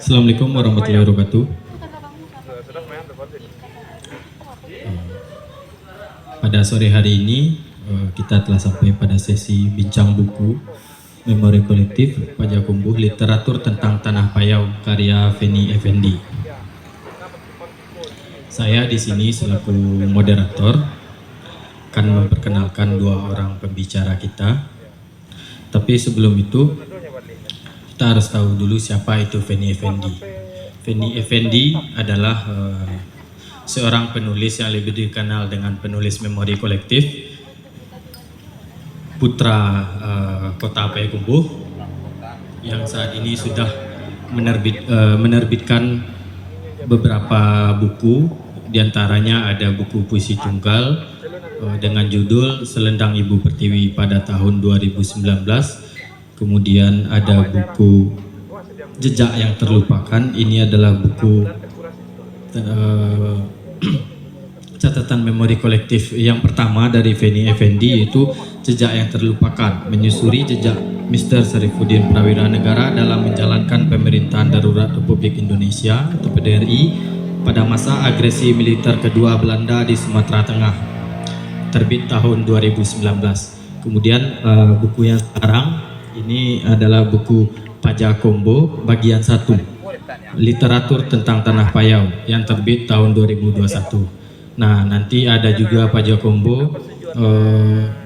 Assalamualaikum warahmatullahi wabarakatuh. Pada sore hari ini kita telah sampai pada sesi bincang buku Memori Kolektif Pajakumbuh Literatur tentang Tanah Payau karya Feni Effendi. Saya di sini selaku moderator akan memperkenalkan dua orang pembicara kita. Tapi sebelum itu kita harus tahu dulu siapa itu Feni Effendi. Feni Effendi adalah seorang penulis yang lebih dikenal dengan penulis memori kolektif, putra kota Payakumbuh, yang saat ini sudah menerbitkan beberapa buku, diantaranya ada buku puisi tunggal dengan judul Selendang Ibu Pertiwi pada tahun 2019. Kemudian ada buku Jejak yang Terlupakan. Ini adalah buku catatan memori kolektif yang pertama dari Feni Effendi, yaitu Jejak yang Terlupakan, menyusuri jejak Mr. Sarifuddin Prawira Negara dalam menjalankan pemerintahan darurat Republik Indonesia atau PDRI pada masa agresi militer kedua Belanda di Sumatera Tengah, terbit tahun 2019. Kemudian buku yang sekarang ini adalah buku Pajakumbuh bagian 1, Literatur tentang Tanah Payau, yang terbit tahun 2021. Nah, nanti ada juga Pajakumbuh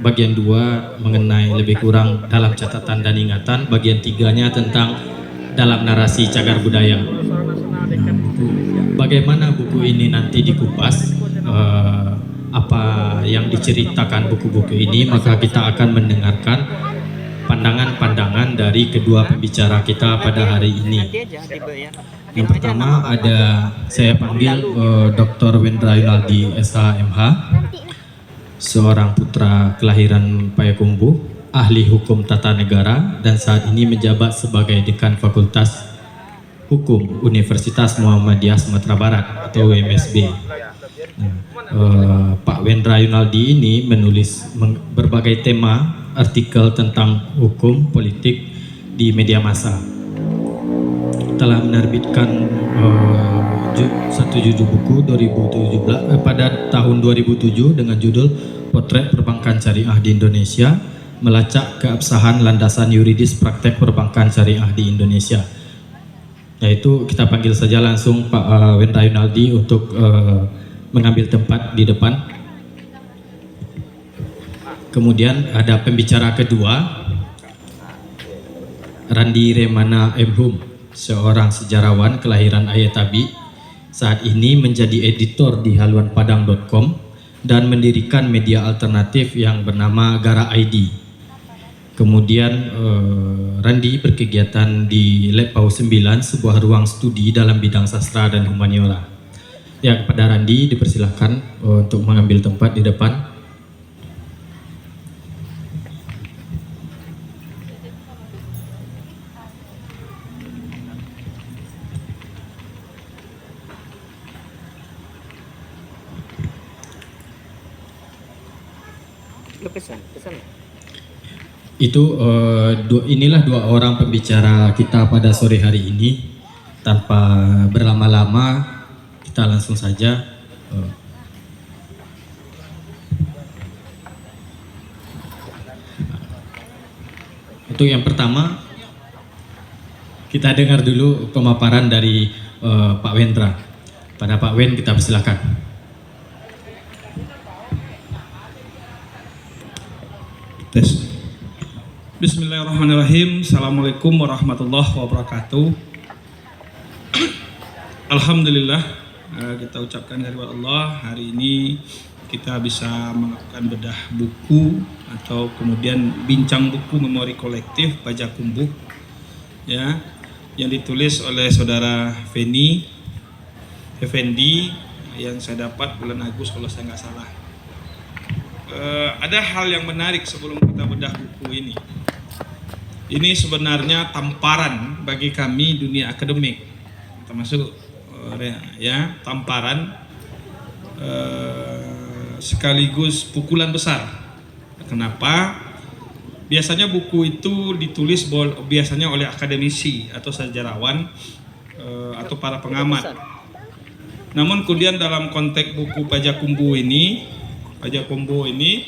bagian 2 mengenai lebih kurang dalam catatan dan ingatan, bagian 3-nya tentang dalam narasi cagar budaya. Nah, bagaimana buku ini nanti dikupas, apa yang diceritakan buku-buku ini, maka kita akan mendengarkan pandangan-pandangan dari kedua pembicara kita pada hari ini. Yang pertama ada saya panggil Dr. Wendra Yunaldi SHMH, seorang putra kelahiran Payakumbuh, ahli hukum tata negara, dan saat ini menjabat sebagai dekan Fakultas Hukum Universitas Muhammadiyah Sumatera Barat atau UMSB. Pak Wendra Yunaldi ini menulis berbagai tema artikel tentang hukum politik di media massa. Telah menerbitkan satu judul buku 2017 pada tahun 2007 dengan judul Potret Perbankan Syariah di Indonesia, melacak keabsahan landasan yuridis praktek perbankan syariah di Indonesia. Yaitu kita panggil saja langsung Pak Wendra Yunaldi untuk mengambil tempat di depan. Kemudian ada pembicara kedua, Randi Remana M.Hum, seorang sejarawan kelahiran Ayatabi, saat ini menjadi editor di haluanpadang.com dan mendirikan media alternatif yang bernama Gara ID. Kemudian Randi berkegiatan di Lab PAU 9, sebuah ruang studi dalam bidang sastra dan humaniora. Ya, kepada Randi dipersilahkan untuk mengambil tempat di depan. Itu inilah dua orang pembicara kita pada sore hari ini. Tanpa berlama-lama, kita langsung saja untuk yang pertama, kita dengar dulu pemaparan dari Pak Wendra. Pada Pak Wen kita persilakan. Bismillahirrahmanirrahim. Assalamualaikum warahmatullahi wabarakatuh. Alhamdulillah, kita ucapkan kehadirat Allah. Hari ini kita bisa melakukan bedah buku atau kemudian bincang buku memori kolektif Pajakumbuh, ya, yang ditulis oleh saudara Feni Effendi yang saya dapat bulan Agustus kalau saya nggak salah. Ada hal yang menarik sebelum kita bedah buku ini. Ini sebenarnya tamparan bagi kami dunia akademik, termasuk ya tamparan sekaligus pukulan besar. Kenapa? Biasanya buku itu ditulis biasanya oleh akademisi atau sejarawan atau para pengamat. Namun kemudian dalam konteks buku Pajakumbuh ini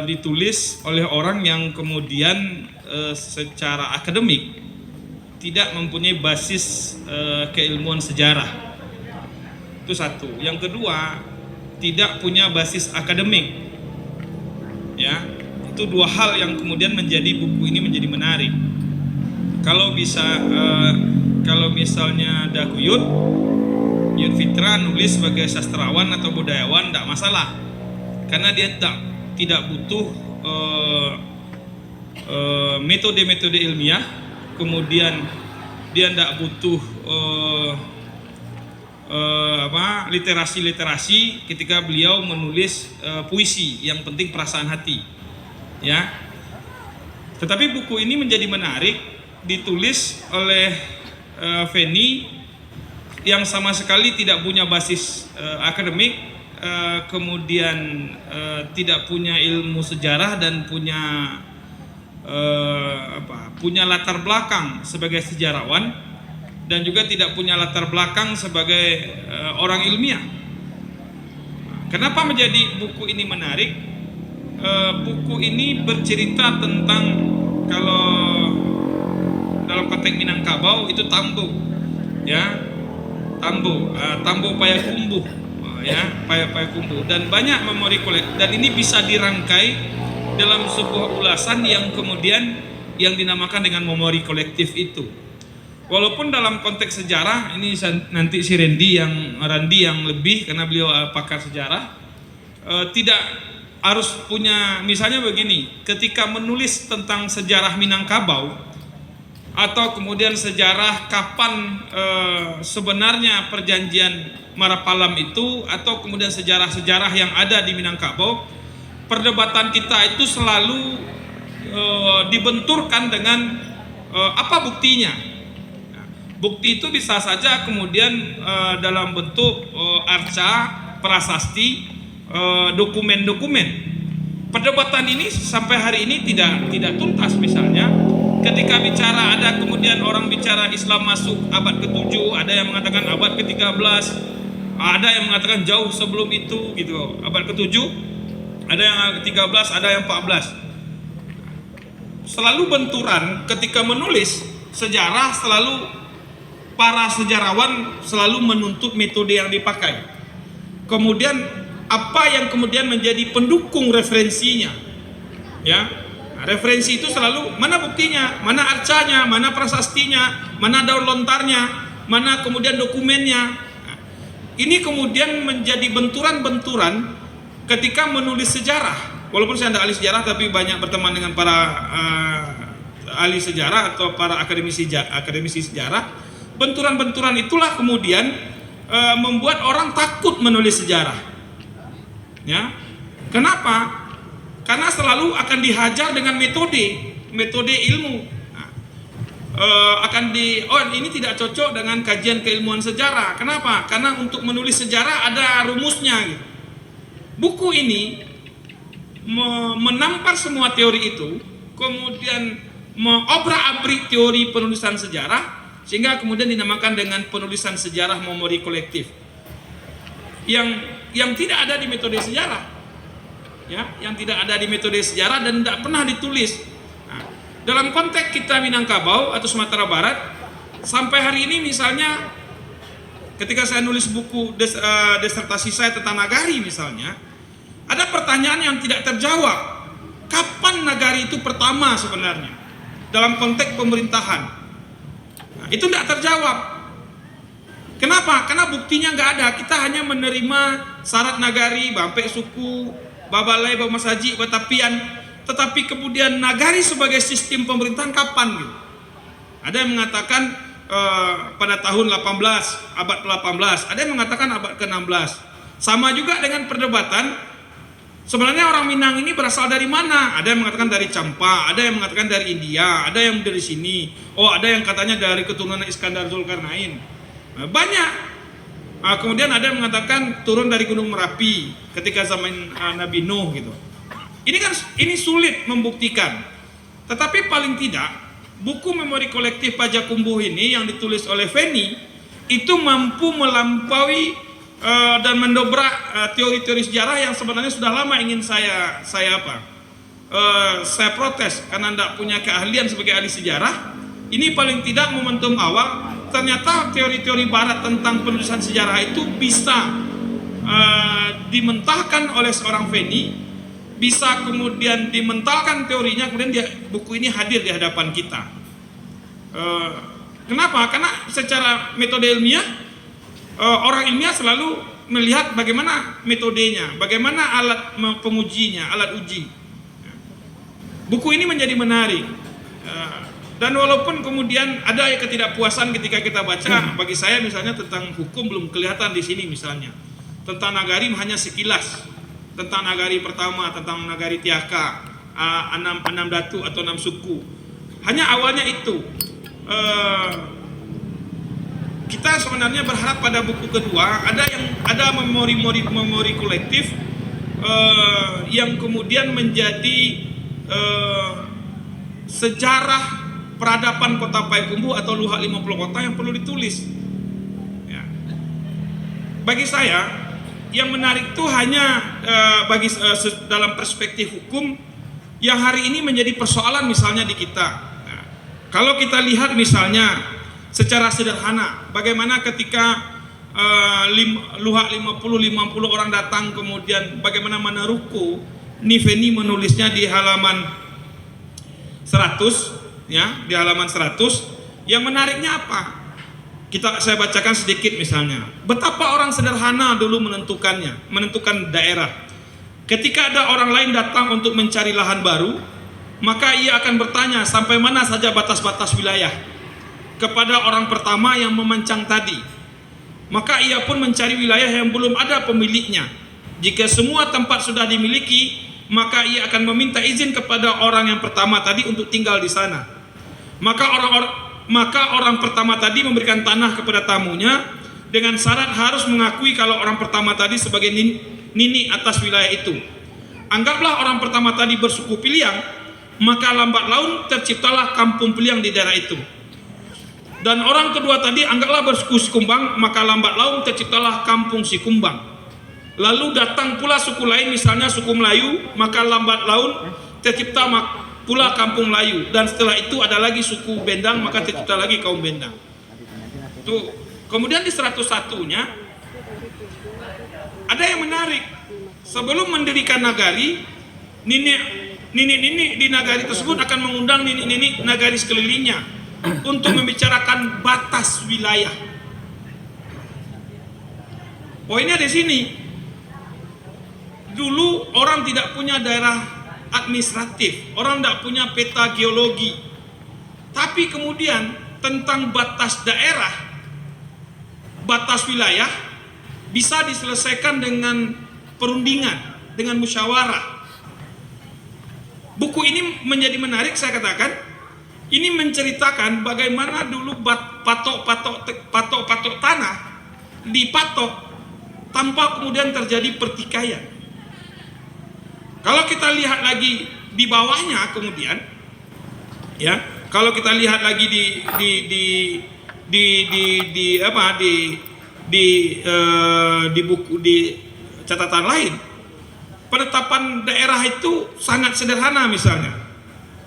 ditulis oleh orang yang kemudian secara akademik tidak mempunyai basis keilmuan sejarah. Itu satu. Yang kedua, tidak punya basis akademik. Ya, itu dua hal yang kemudian menjadi buku ini menjadi menarik. Kalau misalnya Daguyut Fitra nulis sebagai sastrawan atau budayawan, tidak masalah, karena dia tidak butuh metode-metode ilmiah, kemudian dia tidak butuh literasi ketika beliau menulis puisi, yang penting perasaan hati, ya. Tetapi buku ini menjadi menarik, ditulis oleh Feni yang sama sekali tidak punya basis akademik, kemudian tidak punya ilmu sejarah dan punya latar belakang sebagai sejarawan, dan juga tidak punya latar belakang sebagai orang ilmiah. Kenapa menjadi buku ini menarik? Buku ini bercerita tentang, kalau dalam konteks Minangkabau itu Tambo, ya. Tambo Payakumbuh, ya, Payakumbuh, dan banyak memori kolektif, dan ini bisa dirangkai dalam sebuah ulasan yang kemudian yang dinamakan dengan memori kolektif itu. Walaupun dalam konteks sejarah ini nanti si Randi yang lebih, karena beliau pakar sejarah, tidak harus punya, misalnya begini, ketika menulis tentang sejarah Minangkabau atau kemudian sejarah kapan sebenarnya perjanjian Marapalam itu, atau kemudian sejarah-sejarah yang ada di Minangkabau, perdebatan kita itu selalu dibenturkan dengan apa buktinya. Bukti itu bisa saja kemudian dalam bentuk arca, prasasti, dokumen-dokumen. Perdebatan ini sampai hari ini tidak tuntas. Misalnya ketika bicara, ada kemudian orang bicara Islam masuk abad ke-7, ada yang mengatakan abad ke-13, ada yang mengatakan jauh sebelum itu gitu, abad ke-7, ada yang ke-13, ada yang 14. Selalu benturan ketika menulis sejarah, selalu para sejarawan selalu menuntut metode yang dipakai. Kemudian apa yang kemudian menjadi pendukung referensinya, ya. Referensi itu selalu mana buktinya, mana arcanya, mana prasastinya, mana daur lontarnya, mana kemudian dokumennya. Ini kemudian menjadi benturan-benturan ketika menulis sejarah. Walaupun saya tidak ahli sejarah, tapi banyak berteman dengan para ahli sejarah atau para akademisi sejarah. Benturan-benturan itulah kemudian membuat orang takut menulis sejarah. Ya, kenapa? Karena selalu akan dihajar dengan metode ilmu. Ini tidak cocok dengan kajian keilmuan sejarah. Kenapa? Karena untuk menulis sejarah ada rumusnya gitu. Buku ini menampar semua teori itu, kemudian mengobrak-abrik teori penulisan sejarah, sehingga kemudian dinamakan dengan penulisan sejarah memori kolektif yang tidak ada di metode sejarah. Ya, yang tidak ada di metode sejarah dan tidak pernah ditulis. Nah, dalam konteks kita Minangkabau atau Sumatera Barat, sampai hari ini misalnya ketika saya nulis buku disertasi saya tentang Nagari misalnya, ada pertanyaan yang tidak terjawab. Kapan Nagari itu pertama sebenarnya dalam konteks pemerintahan? Nah, itu tidak terjawab. Kenapa? Karena buktinya nggak ada. Kita hanya menerima syarat Nagari, Bampe suku, Babalai, Bamasaji, Batapian, tetapi kemudian Nagari sebagai sistem pemerintahan kapan gitu? Ada yang mengatakan pada tahun 18, abad ke-18, ada yang mengatakan abad ke-16. Sama juga dengan perdebatan, sebenarnya orang Minang ini berasal dari mana? Ada yang mengatakan dari Campa, ada yang mengatakan dari India, ada yang dari sini. Oh, ada yang katanya dari keturunan Iskandar Zulkarnain. Banyak. Kemudian ada yang mengatakan turun dari Gunung Merapi ketika zaman Nabi Nuh gitu. Ini sulit membuktikan. Tetapi paling tidak buku memori kolektif Pajakumbuh ini yang ditulis oleh Feni itu mampu melampaui dan mendobrak teori-teori sejarah yang sebenarnya sudah lama ingin saya protes karena tidak punya keahlian sebagai ahli sejarah. Ini paling tidak momentum awal. Ternyata teori-teori Barat tentang penulisan sejarah itu bisa dimentahkan oleh seorang Feni, bisa kemudian dimentalkan teorinya, kemudian buku ini hadir di hadapan kita. Kenapa? Karena secara metode ilmiah, orang ilmiah selalu melihat bagaimana metodenya, bagaimana alat pengujinya, alat uji. Buku ini menjadi menarik, dan walaupun kemudian ada ketidakpuasan ketika kita baca, bagi saya misalnya tentang hukum belum kelihatan di sini, misalnya tentang Nagari hanya sekilas, tentang Nagari pertama, tentang Nagari Tiaka, 6 datu atau 6 suku, hanya awalnya itu. Kita sebenarnya berharap pada buku kedua ada memori kolektif yang kemudian menjadi sejarah peradaban Kota Payakumbuh atau Luhak 50 Kota yang perlu ditulis. Ya. Bagi saya yang menarik itu hanya dalam perspektif hukum yang hari ini menjadi persoalan misalnya di kita. Nah, kalau kita lihat misalnya secara sederhana, bagaimana ketika Luhak 50 orang datang, kemudian bagaimana Manaruko Nifeni menulisnya di halaman 100, ya, di halaman 100. Yang menariknya apa? Saya bacakan sedikit misalnya. Betapa orang sederhana dulu menentukan daerah. Ketika ada orang lain datang untuk mencari lahan baru, maka ia akan bertanya sampai mana saja batas-batas wilayah kepada orang pertama yang memancang tadi. Maka ia pun mencari wilayah yang belum ada pemiliknya. Jika semua tempat sudah dimiliki, maka ia akan meminta izin kepada orang yang pertama tadi untuk tinggal di sana. Maka orang pertama tadi memberikan tanah kepada tamunya dengan syarat harus mengakui kalau orang pertama tadi sebagai nini atas wilayah itu. Anggaplah orang pertama tadi bersuku Piliang, maka lambat laun terciptalah kampung Piliang di daerah itu. Dan orang kedua tadi anggaplah bersuku Sikumbang, maka lambat laun terciptalah kampung Sikumbang. Lalu datang pula suku lain, misalnya suku Melayu, maka lambat laun tercipta pula kampung Melayu. Dan setelah itu ada lagi suku Bendang, maka tercipta lagi kaum Bendang. Tuh. Kemudian di 101-nya ada yang menarik. Sebelum mendirikan nagari, nini di nagari tersebut akan mengundang nini nagari sekelilingnya untuk membicarakan batas wilayah. Poinnya di sini. Dulu orang tidak punya daerah administratif, orang tidak punya peta geologi. Tapi kemudian tentang batas daerah, batas wilayah bisa diselesaikan dengan perundingan, dengan musyawarah. Buku ini menjadi menarik, saya katakan. Ini menceritakan bagaimana dulu patok-patok tanah dipatok tanpa kemudian terjadi pertikaian. Kalau kita lihat lagi di bawahnya kemudian, ya, kalau kita lihat lagi di buku, di catatan lain, penetapan daerah itu sangat sederhana misalnya.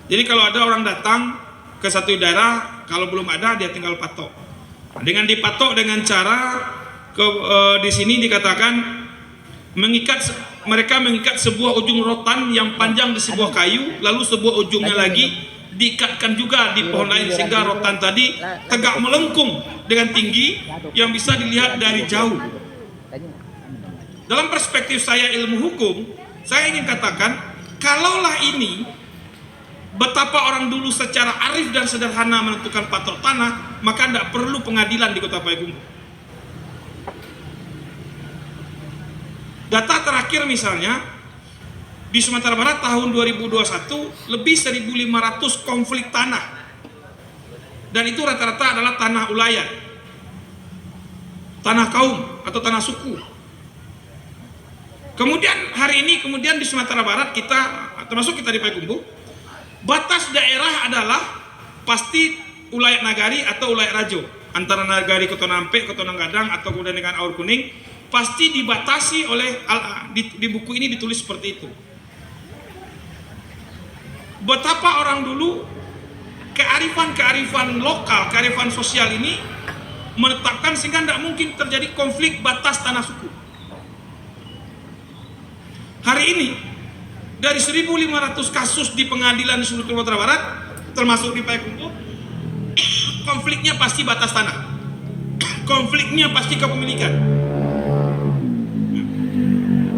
Jadi kalau ada orang datang ke satu daerah, kalau belum ada dia tinggal patok. Dengan dipatok dengan cara di sini dikatakan mereka mengikat sebuah ujung rotan yang panjang di sebuah kayu, lalu sebuah ujungnya lagi diikatkan juga di pohon lain sehingga rotan tadi tegak melengkung dengan tinggi yang bisa dilihat dari jauh. Dalam perspektif saya ilmu hukum, saya ingin katakan, kalaulah ini betapa orang dulu secara arif dan sederhana menentukan patok tanah, maka tidak perlu pengadilan di Kota Payakumbuh. Data terakhir misalnya di Sumatera Barat tahun 2021 lebih 1.500 konflik tanah, dan itu rata-rata adalah tanah ulayat, tanah kaum atau tanah suku. Kemudian hari ini di Sumatera Barat kita, termasuk kita di Payakumbuh, batas daerah adalah pasti ulayat nagari atau ulayat rajo. Antara nagari Kotonampe, Kotonanggadang atau kemudian dengan Aur Kuning pasti dibatasi oleh di buku ini ditulis seperti itu. Betapa orang dulu kearifan lokal, kearifan sosial ini menetapkan sehingga tidak mungkin terjadi konflik batas tanah suku. Hari ini dari 1.500 kasus di pengadilan di seluruh Sumatera Barat, termasuk di Payakumbuh, konfliknya pasti batas tanah, konfliknya pasti kepemilikan.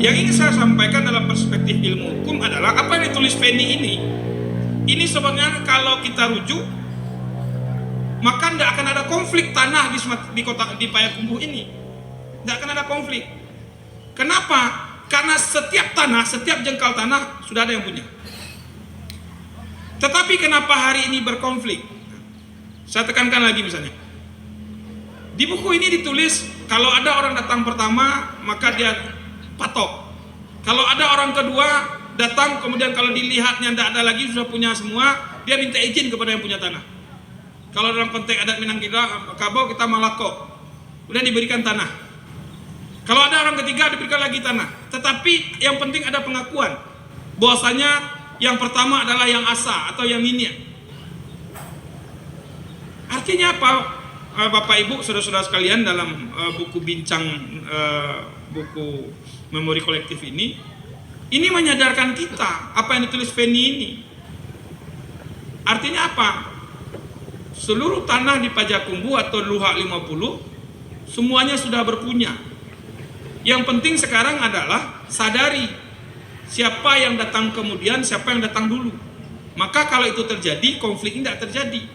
Yang ingin saya sampaikan dalam perspektif ilmu hukum adalah apa yang ditulis Feni ini sebenarnya kalau kita rujuk, maka tidak akan ada konflik tanah di Payakumbuh ini, tidak akan ada konflik. Kenapa? Karena setiap tanah, setiap jengkal tanah sudah ada yang punya. Tetapi kenapa hari ini berkonflik? Saya tekankan lagi misalnya. Di buku ini ditulis kalau ada orang datang pertama maka dia patok. Kalau ada orang kedua datang kemudian kalau dilihatnya tidak ada lagi sudah punya semua, dia minta izin kepada yang punya tanah. Kalau dalam konteks adat Minangkabau kita malako, kemudian diberikan tanah. Kalau ada orang ketiga diberikan lagi tanah. Tetapi yang penting ada pengakuan bahwasanya yang pertama adalah yang asa atau yang minya. Artinya apa, Bapak Ibu, saudara-saudara sekalian, dalam buku bincang buku memori kolektif ini menyadarkan kita apa yang ditulis Feni ini. Artinya apa? Seluruh tanah di Pajakumbuh atau Luhak 50 semuanya sudah berpunya. Yang penting sekarang adalah sadari siapa yang datang kemudian, siapa yang datang dulu. Maka kalau itu terjadi, konflik ini tidak terjadi.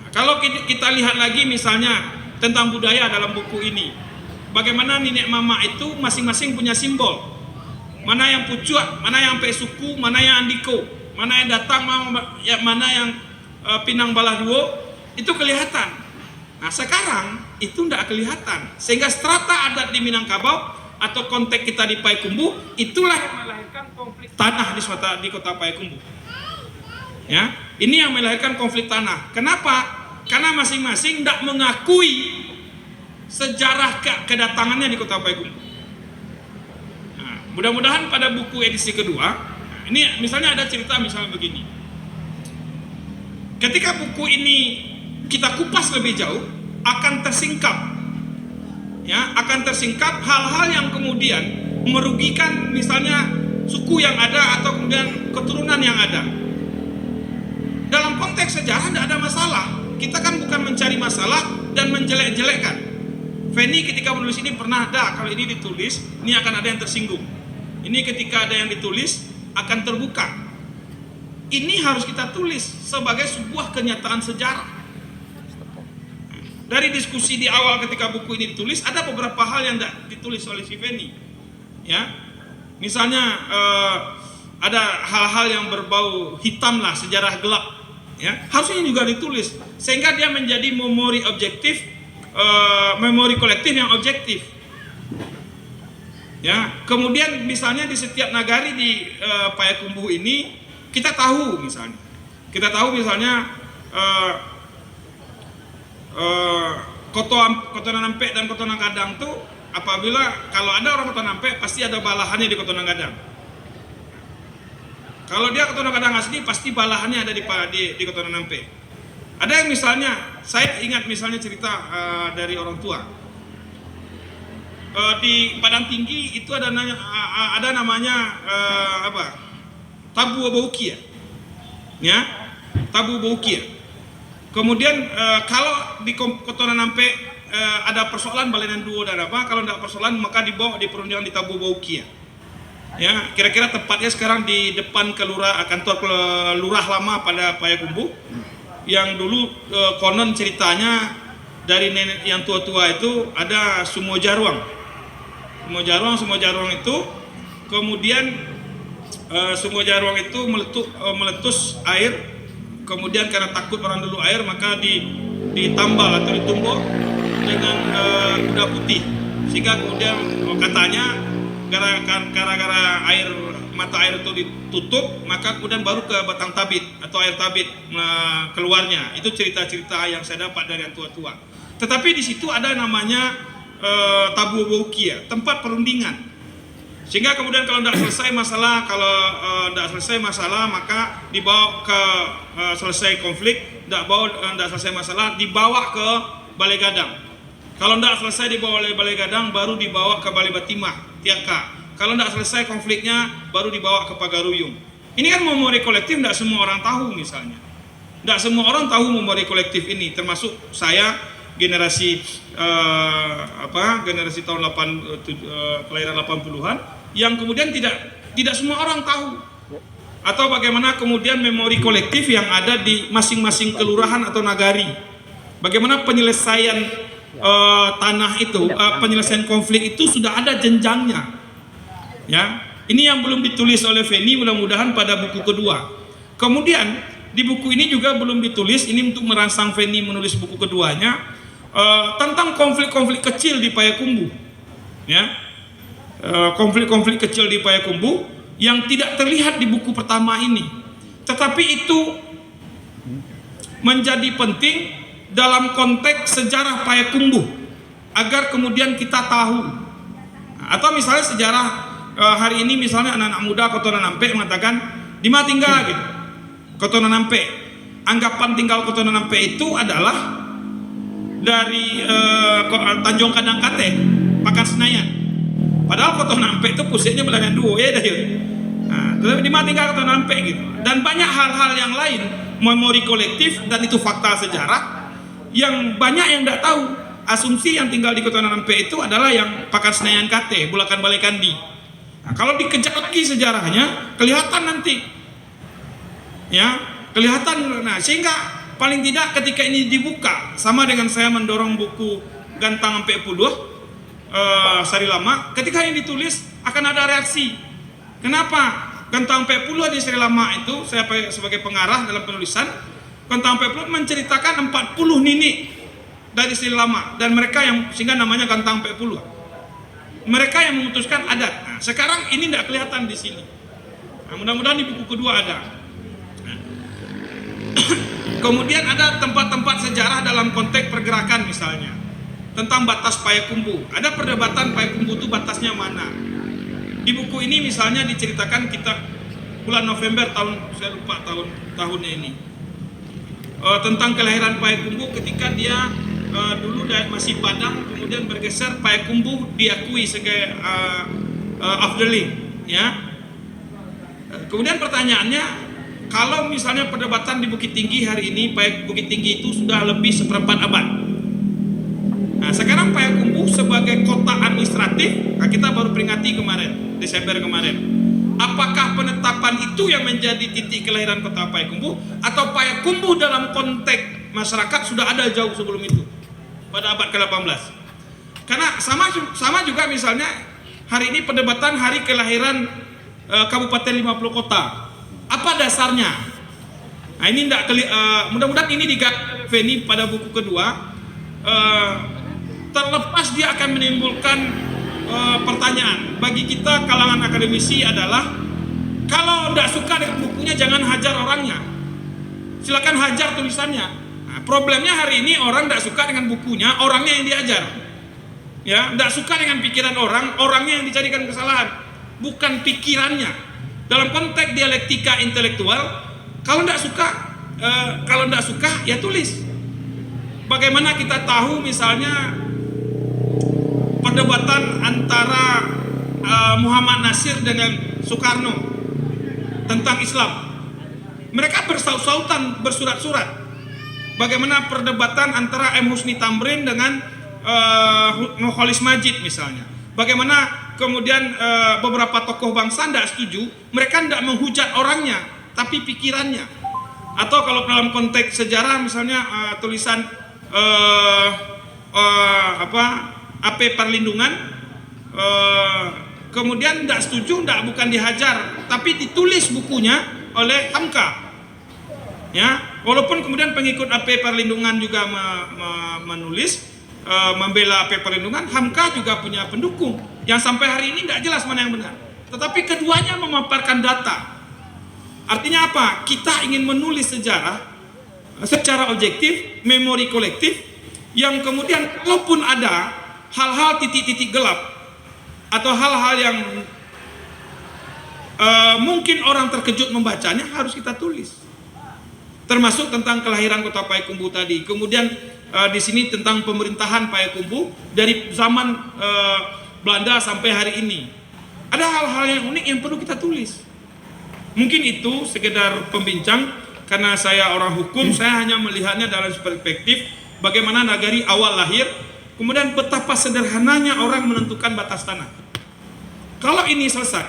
Nah, kalau kita lihat lagi misalnya tentang budaya dalam buku ini, bagaimana nenek mama itu masing-masing punya simbol. Mana yang pucuak, mana yang pesuku, mana yang andiko, mana yang datang, mana yang pinang baladuo, itu kelihatan. Nah sekarang itu tidak kelihatan, sehingga strata adat di Minangkabau atau konteks kita di Payakumbuh itulah yang melahirkan konflik tanah di kota Payakumbuh. Ya, ini yang melahirkan konflik tanah. Kenapa? Karena masing-masing tidak mengakui sejarah kedatangannya di kota Payakumbuh. Nah, mudah-mudahan pada buku edisi kedua, ini misalnya ada cerita misalnya begini. Ketika buku ini kita kupas lebih jauh, akan tersingkap hal-hal yang kemudian merugikan misalnya suku yang ada atau kemudian keturunan yang ada. Dalam konteks sejarah tidak ada masalah. Kita kan bukan mencari masalah dan menjelek-jelekkan. Feni ketika menulis ini pernah ada, kalau ini ditulis ini akan ada yang tersinggung. Ini ketika ada yang ditulis akan terbuka. Ini harus kita tulis sebagai sebuah kenyataan sejarah. Dari diskusi di awal ketika buku ini ditulis, ada beberapa hal yang tidak ditulis oleh si Feni. Ya, misalnya ada hal-hal yang berbau hitam lah, sejarah gelap. Ya, harusnya juga ditulis sehingga dia menjadi memori objektif, memori kolektif yang objektif. Ya, kemudian misalnya di setiap nagari di Payakumbuh ini kita tahu misalnya Kotonampe dan Kotonanggadang tuh apabila kalau ada orang Kotonampe pasti ada balahannya di Kotonanggadang. Kalau dia Kotonanggadang asli pasti balahannya ada di Kotonampe. Ada yang misalnya saya ingat misalnya cerita dari orang tua. Di Padang Tinggi itu ada namanya Tabu Baukia. Ya, Tabu Baukia. Kemudian kalau di Kotonampe ada persoalan balenan duo dan apa, kalau tidak persoalan maka dibawa di perundingan di Tabu Baukia. Ya, kira-kira tepatnya sekarang di depan kantor lurah lama pada Payakumbuh, yang dulu konon ceritanya dari nenek yang tua-tua itu ada Sumo Jarwang itu, kemudian Sumo Jarwang itu meletus air. Kemudian karena takut orang dulu air maka ditambal atau ditumbuk dengan kuda putih, sehingga kemudian katanya gara-gara air mata air itu ditutup, maka kemudian baru ke batang tabit atau air tabit keluarnya. Itu cerita-cerita yang saya dapat dari yang tua-tua. Tetapi di situ ada namanya tabu baukia, tempat perundingan. Sehingga kemudian kalau tidak selesai masalah, maka dibawa ke selesai konflik, tidak selesai masalah, dibawa ke Balai Gadang. Kalau tidak selesai dibawa oleh Balai Gadang, baru dibawa ke Balai Batimah, Tiaka. Kalau tidak selesai konfliknya, baru dibawa ke Pagaruyung. Ini kan memori kolektif, tidak semua orang tahu misalnya. Tidak semua orang tahu memori kolektif ini, termasuk saya generasi generasi tahun kelahiran 80-an, yang kemudian tidak semua orang tahu. Atau bagaimana kemudian memori kolektif yang ada di masing-masing kelurahan atau nagari. Bagaimana penyelesaian tanah itu, penyelesaian konflik itu sudah ada jenjangnya. Ya, ini yang belum ditulis oleh Feni, mudah-mudahan pada buku kedua. Kemudian di buku ini juga belum ditulis, ini untuk merangsang Feni menulis buku keduanya, tentang konflik-konflik kecil di Payakumbuh. Ya, konflik-konflik kecil di Payakumbuh yang tidak terlihat di buku pertama ini, tetapi itu menjadi penting dalam konteks sejarah Payakumbuh agar kemudian kita tahu. Atau misalnya sejarah hari ini, misalnya anak-anak muda Kota Nampe mengatakan di mana tinggal gitu, Kota Nampe. Anggapan tinggal Kota Nampe itu adalah dari Tanjung Kadang Kate, Pakan Senayan. Padahal Kota Nampe itu pusatnya Belanda dua ya dah. Nah, tetapi di mana tinggal Kota Nampe gitu. Dan banyak hal-hal yang lain, memori kolektif, dan itu fakta sejarah yang banyak yang tidak tahu. Asumsi yang tinggal di Kota Nampe itu adalah yang Pakan Senayan Kate, Bulakan Balai Kandi. Nah, kalau dikejar lagi sejarahnya, kelihatan nanti. Ya, kelihatan. Nah, sehingga paling tidak ketika ini dibuka, sama dengan saya mendorong buku Gantang Ampe Puluh Sari Lama, ketika ini ditulis akan ada reaksi. Kenapa? Gantang Ampe Puluh di Sari Lama itu, saya sebagai pengarah dalam penulisan, Gantang Ampe Puluh menceritakan 40 nini dari Sari Lama, dan mereka yang, sehingga namanya Gantang Ampe Puluh. Mereka yang memutuskan adat. Nah, sekarang ini tidak kelihatan di sini. Nah, mudah-mudahan di buku kedua ada. Nah. Kemudian ada tempat-tempat sejarah dalam konteks pergerakan misalnya. Tentang batas Payakumbuh. Ada perdebatan Payakumbuh itu batasnya mana. Di buku ini misalnya diceritakan kita bulan November saya lupa tahunnya ini. Tentang kelahiran Payakumbuh ketika dia dulu masih Padang, kemudian bergeser Payakumbuh diakui sebagai Afdeling, ya. Kemudian pertanyaannya, kalau misalnya perdebatan di Bukit Tinggi hari ini, Bukit Tinggi itu sudah lebih seperempat abad. Nah, sekarang Payakumbuh sebagai kota administratif, nah kita baru peringati kemarin, Desember kemarin. Apakah penetapan itu yang menjadi titik kelahiran kota Payakumbuh, atau Payakumbuh dalam konteks masyarakat sudah ada jauh sebelum itu? Pada abad ke-18. Karena sama juga misalnya hari ini perdebatan hari kelahiran Kabupaten 50 kota. Apa dasarnya? Nah, ini mudah-mudahan ini digarap Feni pada buku kedua. Terlepas dia akan menimbulkan pertanyaan bagi kita kalangan akademisi adalah, kalau tidak suka dengan bukunya jangan hajar orangnya. Silakan hajar tulisannya. Problemnya hari ini orang tidak suka dengan bukunya, orangnya yang diajar. Ya, tidak suka dengan pikiran orang, orangnya yang dicarikan kesalahan, bukan pikirannya. Dalam konteks dialektika intelektual, kalau tidak suka, ya tulis. Bagaimana kita tahu misalnya perdebatan antara Muhammad Nasir dengan Soekarno tentang Islam? Mereka bersaut-sautan, bersurat-surat. Bagaimana perdebatan antara M. Husni Tamrin dengan Nurholis Majid misalnya. Bagaimana kemudian beberapa tokoh bangsa tidak setuju, mereka tidak menghujat orangnya, tapi pikirannya. Atau kalau dalam konteks sejarah misalnya tulisan AP Perlindungan, kemudian tidak setuju, bukan dihajar, tapi ditulis bukunya oleh Hamka. Ya, walaupun kemudian pengikut AP Perlindungan juga menulis membela AP Perlindungan, Hamka juga punya pendukung yang sampai hari ini tidak jelas mana yang benar. Tetapi keduanya memaparkan data. Artinya apa? Kita ingin menulis sejarah secara objektif, memori kolektif, yang kemudian kalaupun ada hal-hal titik-titik gelap atau hal-hal yang mungkin orang terkejut membacanya, harus kita tulis. Termasuk tentang kelahiran kota Payakumbuh tadi. Kemudian di sini tentang pemerintahan Payakumbuh dari zaman Belanda sampai hari ini. Ada hal-hal yang unik yang perlu kita tulis. Mungkin itu sekedar pembincang, karena saya orang hukum, saya hanya melihatnya dalam perspektif bagaimana nagari awal lahir, kemudian betapa sederhananya orang menentukan batas tanah. Kalau ini selesai,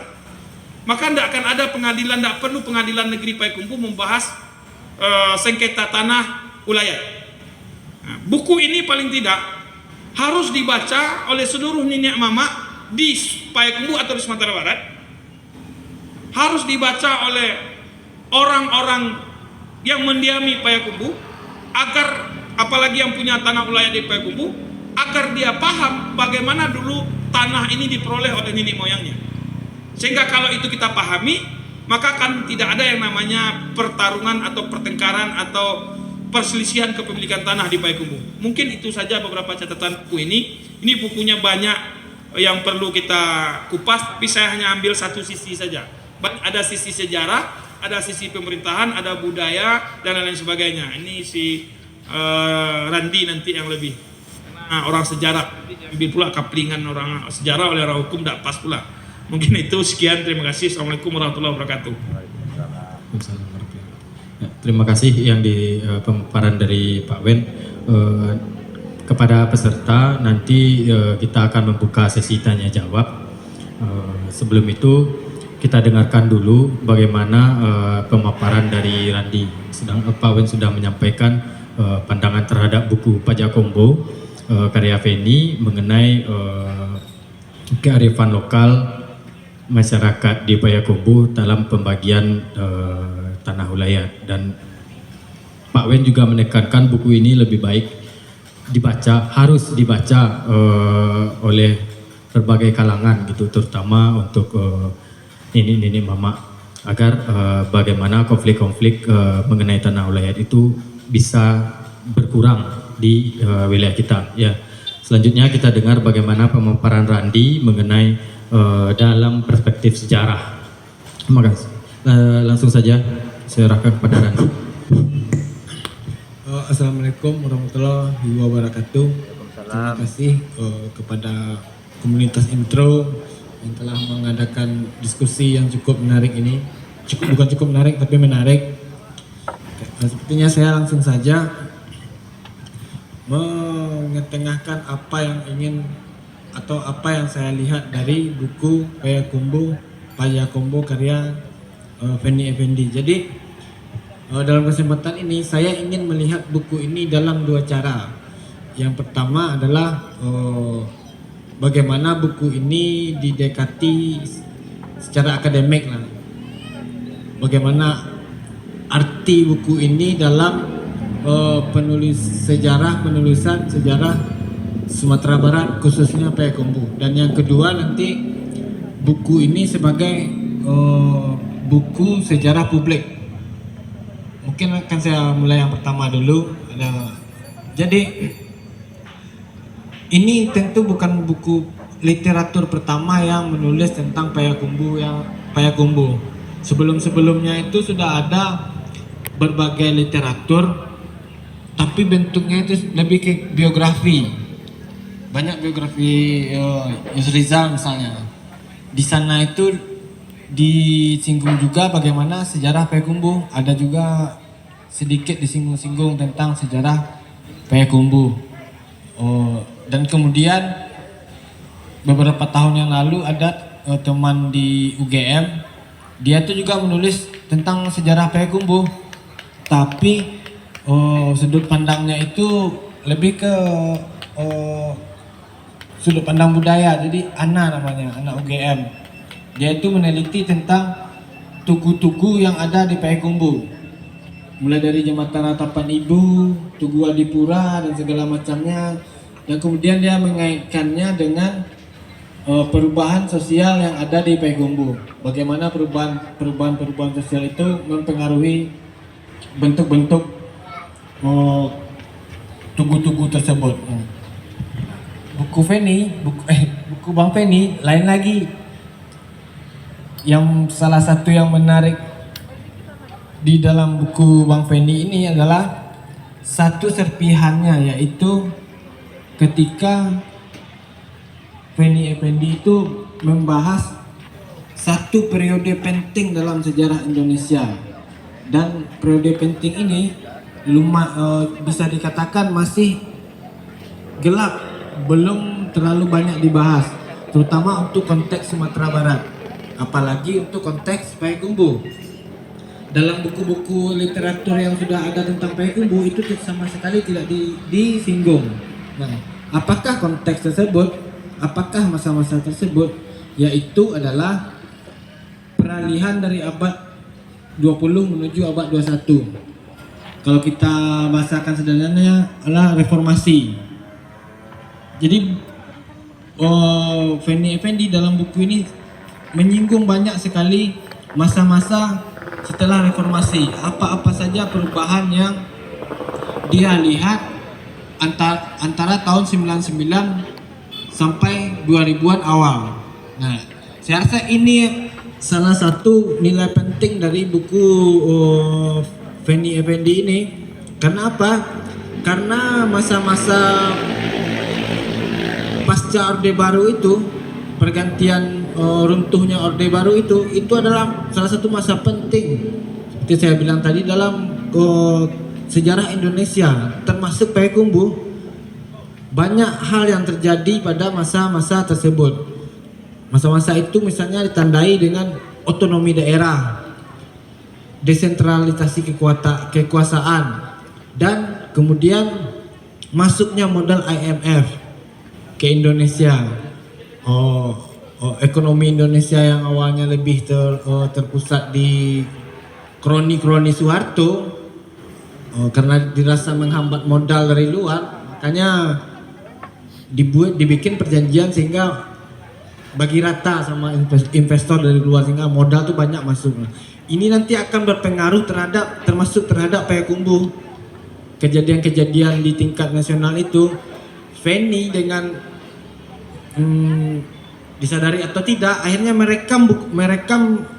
maka tidak akan ada pengadilan, tidak perlu pengadilan negeri Payakumbuh membahas sengketa tanah ulayat. Nah, buku ini paling tidak harus dibaca oleh seluruh nenek mama di Payakumbuh atau di Sumatera Barat, harus dibaca oleh orang-orang yang mendiami Payakumbuh, agar apalagi yang punya tanah ulayat di Payakumbuh, agar dia paham bagaimana dulu tanah ini diperoleh oleh nenek moyangnya. Sehingga kalau itu kita pahami, maka kan tidak ada yang namanya pertarungan atau pertengkaran atau perselisihan kepemilikan tanah di Payakumbuh. Mungkin itu saja beberapa catatan buku ini. Ini bukunya banyak yang perlu kita kupas, tapi saya hanya ambil satu sisi saja. Ada sisi sejarah, ada sisi pemerintahan, ada budaya, dan lain-lain sebagainya. Ini si Randi nanti yang lebih, karena orang sejarah, ambil pula kaplingan orang sejarah oleh orang hukum, tidak pas pula. Mungkin itu, sekian, terima kasih. Assalamualaikum warahmatullahi wabarakatuh. Ya, terima kasih yang di pemaparan dari Pak Wen. Kepada peserta nanti kita akan membuka sesi tanya jawab. Sebelum itu kita dengarkan dulu bagaimana pemaparan dari Randi. Pak Wen sudah menyampaikan pandangan terhadap buku Pajakumbuh karya Feni mengenai kearifan lokal masyarakat di Payakumbuh dalam pembagian tanah ulayat, dan Pak Wen juga menekankan buku ini lebih baik dibaca, harus dibaca oleh berbagai kalangan gitu, terutama untuk nenek mama, agar bagaimana konflik-konflik mengenai tanah ulayat itu bisa berkurang di wilayah kita. Ya, selanjutnya kita dengar bagaimana pemaparan Randi mengenai dalam perspektif sejarah. Terima kasih. Langsung saja saya serahkan kepada Randi. Assalamualaikum warahmatullahi wabarakatuh. Terima kasih kepada komunitas intro yang telah mengadakan diskusi yang cukup menarik ini. Bukan cukup menarik, tapi menarik. Sepertinya saya langsung saja mengetengahkan apa yang ingin atau apa yang saya lihat dari buku Payakumbuh karya Feni Effendi. Jadi dalam kesempatan ini saya ingin melihat buku ini dalam dua cara. Yang pertama adalah bagaimana buku ini didekati secara akademik lah. Bagaimana arti buku ini dalam penulisan sejarah Sumatera Barat, khususnya Payakumbuh. Dan yang kedua nanti buku ini sebagai buku sejarah publik. Mungkin akan saya mulai yang pertama dulu. Jadi ini tentu bukan buku literatur pertama yang menulis tentang Payakumbuh. Sebelum-sebelumnya itu sudah ada berbagai literatur, tapi bentuknya itu lebih ke biografi. Banyak biografi Yusuf Rizal misalnya. Di sana itu disinggung juga bagaimana sejarah Payakumbuh. Ada juga sedikit disinggung-singgung tentang sejarah Payakumbuh. Dan kemudian beberapa tahun yang lalu ada teman di UGM, dia tuh juga menulis tentang sejarah Payakumbuh, tapi sudut pandangnya itu lebih ke sudut pandang budaya. Jadi anak UGM. Dia itu meneliti tentang tugu-tugu yang ada di Payakumbuh. Mulai dari Jembatan Ratapan Ibu, Tugu Adipura dan segala macamnya. Dan kemudian dia mengaitkannya dengan perubahan sosial yang ada di Payakumbuh. Bagaimana perubahan sosial itu mempengaruhi bentuk-bentuk tugu-tugu tersebut. Buku Bang Feni lain lagi. Yang salah satu yang menarik di dalam buku Bang Feni ini adalah satu serpihannya, yaitu ketika Feni Effendi itu membahas satu periode penting dalam sejarah Indonesia, dan periode penting ini bisa dikatakan masih gelap, belum terlalu banyak dibahas, terutama untuk konteks Sumatera Barat, apalagi untuk konteks Payakumbuh. Dalam buku-buku literatur yang sudah ada tentang Payakumbuh itu sama sekali tidak disinggung. Nah, apakah konteks tersebut? Apakah masa-masa tersebut? Yaitu adalah peralihan dari abad 20 menuju abad 21. Kalau kita bahasakan sederhananya adalah reformasi. Jadi Feni Effendi dalam buku ini menyinggung banyak sekali masa-masa setelah reformasi. Apa-apa saja perubahan yang dia lihat antara tahun 99 sampai 2000-an awal. Nah, saya rasa ini salah satu nilai penting dari buku Feni Effendi ini. Karena apa? Karena masa-masa pasca Orde Baru itu, pergantian runtuhnya Orde Baru itu adalah salah satu masa penting. Seperti saya bilang tadi dalam sejarah Indonesia, termasuk Payakumbuh, banyak hal yang terjadi pada masa-masa tersebut. Masa-masa itu misalnya ditandai dengan otonomi daerah, desentralisasi kekuasaan, dan kemudian masuknya modal IMF ke Indonesia. Ekonomi Indonesia yang awalnya lebih terpusat di kroni-kroni Soeharto, karena dirasa menghambat modal dari luar, makanya dibikin perjanjian sehingga bagi rata sama investor dari luar, sehingga modal tuh banyak masuk. Ini nanti akan berpengaruh termasuk terhadap Payakumbuh. Kejadian-kejadian di tingkat nasional itu, Feni dengan disadari atau tidak, akhirnya merekam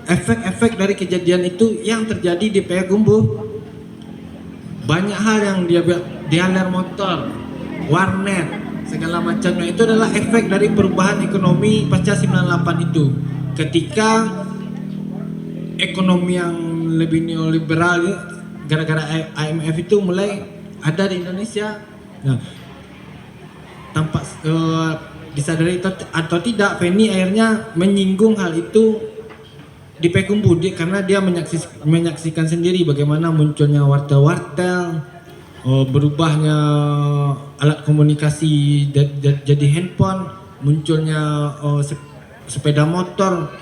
efek-efek dari kejadian itu yang terjadi di Payakumbuh. Banyak hal yang dialer motor, warnet, segala macamnya itu adalah efek dari perubahan ekonomi pasca 98 itu. Ketika ekonomi yang lebih neoliberal gara-gara IMF itu mulai ada di Indonesia. Nah, tampak disadari atau tidak, Feni akhirnya menyinggung hal itu di Payakumbuh karena dia menyaksikan sendiri bagaimana munculnya wartel-wartel, berubahnya alat komunikasi jadi handphone, munculnya sepeda motor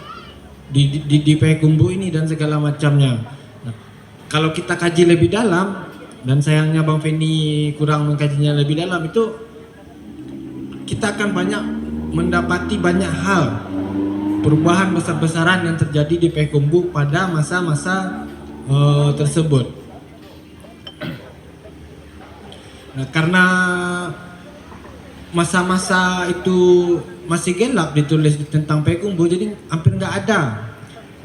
di Payakumbuh ini dan segala macamnya. Nah, kalau kita kaji lebih dalam, dan sayangnya Bang Feni kurang mengkajinya lebih dalam, itu kita akan banyak mendapati banyak hal perubahan besar-besaran yang terjadi di Payakumbuh pada masa-masa tersebut. Nah, karena masa-masa itu masih gelap ditulis tentang Payakumbuh, jadi hampir nggak ada.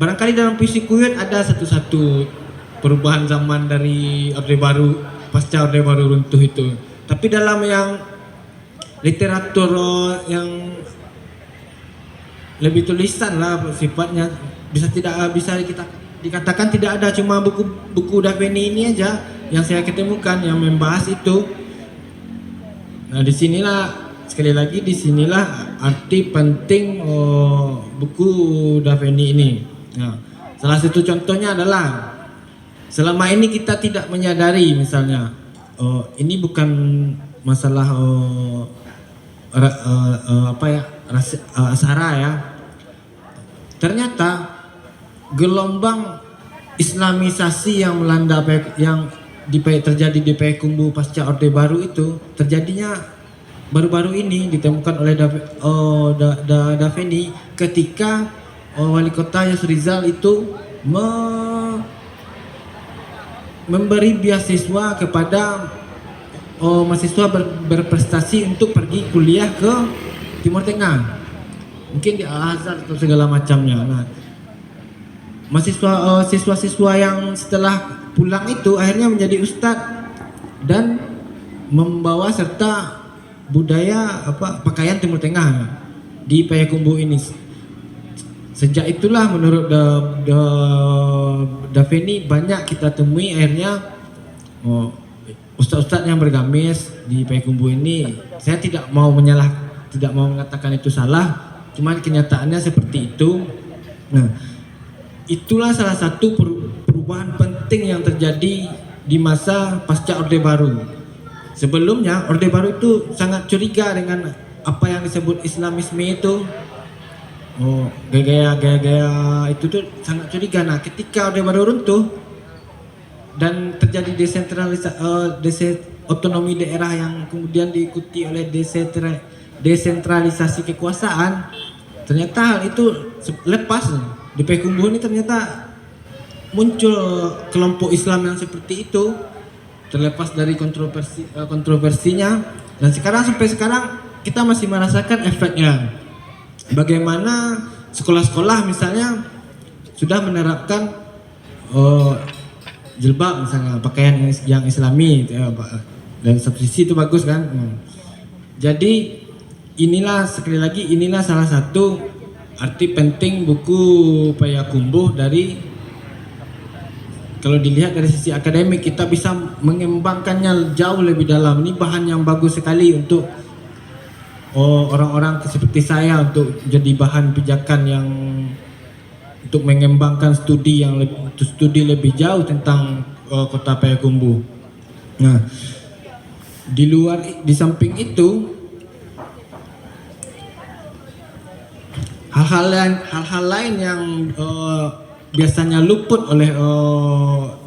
Barangkali dalam puisi Kuyut ada satu-satu perubahan zaman dari Orde Baru, pasca Orde Baru runtuh itu. Tapi dalam yang literatur yang lebih tulisan lah sifatnya, bisa kita dikatakan tidak ada, cuma buku Feni ini aja yang saya ketemukan yang membahas itu. Nah, sekali lagi disinilah arti penting buku Feni ini. Nah, salah satu contohnya adalah selama ini kita tidak menyadari, misalnya ini bukan masalah SARA ya. Ternyata gelombang Islamisasi yang melanda yang terjadi di Payakumbuh pasca Orde Baru itu terjadinya baru-baru ini ditemukan oleh Daveni ketika wali kota Yusrizal itu memberi beasiswa kepada mahasiswa berprestasi untuk pergi kuliah ke Timur Tengah, mungkin di Al-Azhar atau segala macamnya. Nah, mahasiswa siswa-siswa yang setelah pulang itu akhirnya menjadi ustadz dan membawa serta budaya pakaian Timur Tengah di Payakumbuh ini. Sejak itulah menurut Daveni banyak kita temui akhirnya ustadz-ustadz yang bergamis di Payakumbuh ini. Saya tidak mau mengatakan itu salah, cuman kenyataannya seperti itu. Nah, itulah salah satu perubahan penting yang terjadi di masa pasca Orde Baru. Sebelumnya Orde Baru itu sangat curiga dengan apa yang disebut Islamisme itu. Gaya-gaya itu tuh sangat curiga. Nah, ketika Orde Baru runtuh dan terjadi otonomi daerah yang kemudian diikuti oleh desentralisasi kekuasaan, ternyata hal itu lepas. Di Payakumbuh ini ternyata muncul kelompok Islam yang seperti itu, terlepas dari kontroversinya, dan sampai sekarang kita masih merasakan efeknya. Bagaimana sekolah-sekolah misalnya sudah menerapkan jilbab misalnya, pakaian yang Islami, dan subsidi itu bagus kan. Jadi inilah sekali lagi salah satu arti penting buku Payakumbuh. Dari kalau dilihat dari sisi akademik kita bisa mengembangkannya jauh lebih dalam. Ini bahan yang bagus sekali untuk orang-orang seperti saya untuk jadi bahan pijakan yang untuk mengembangkan studi lebih jauh tentang kota Payakumbuh. Nah, di samping itu hal-hal lain yang biasanya luput oleh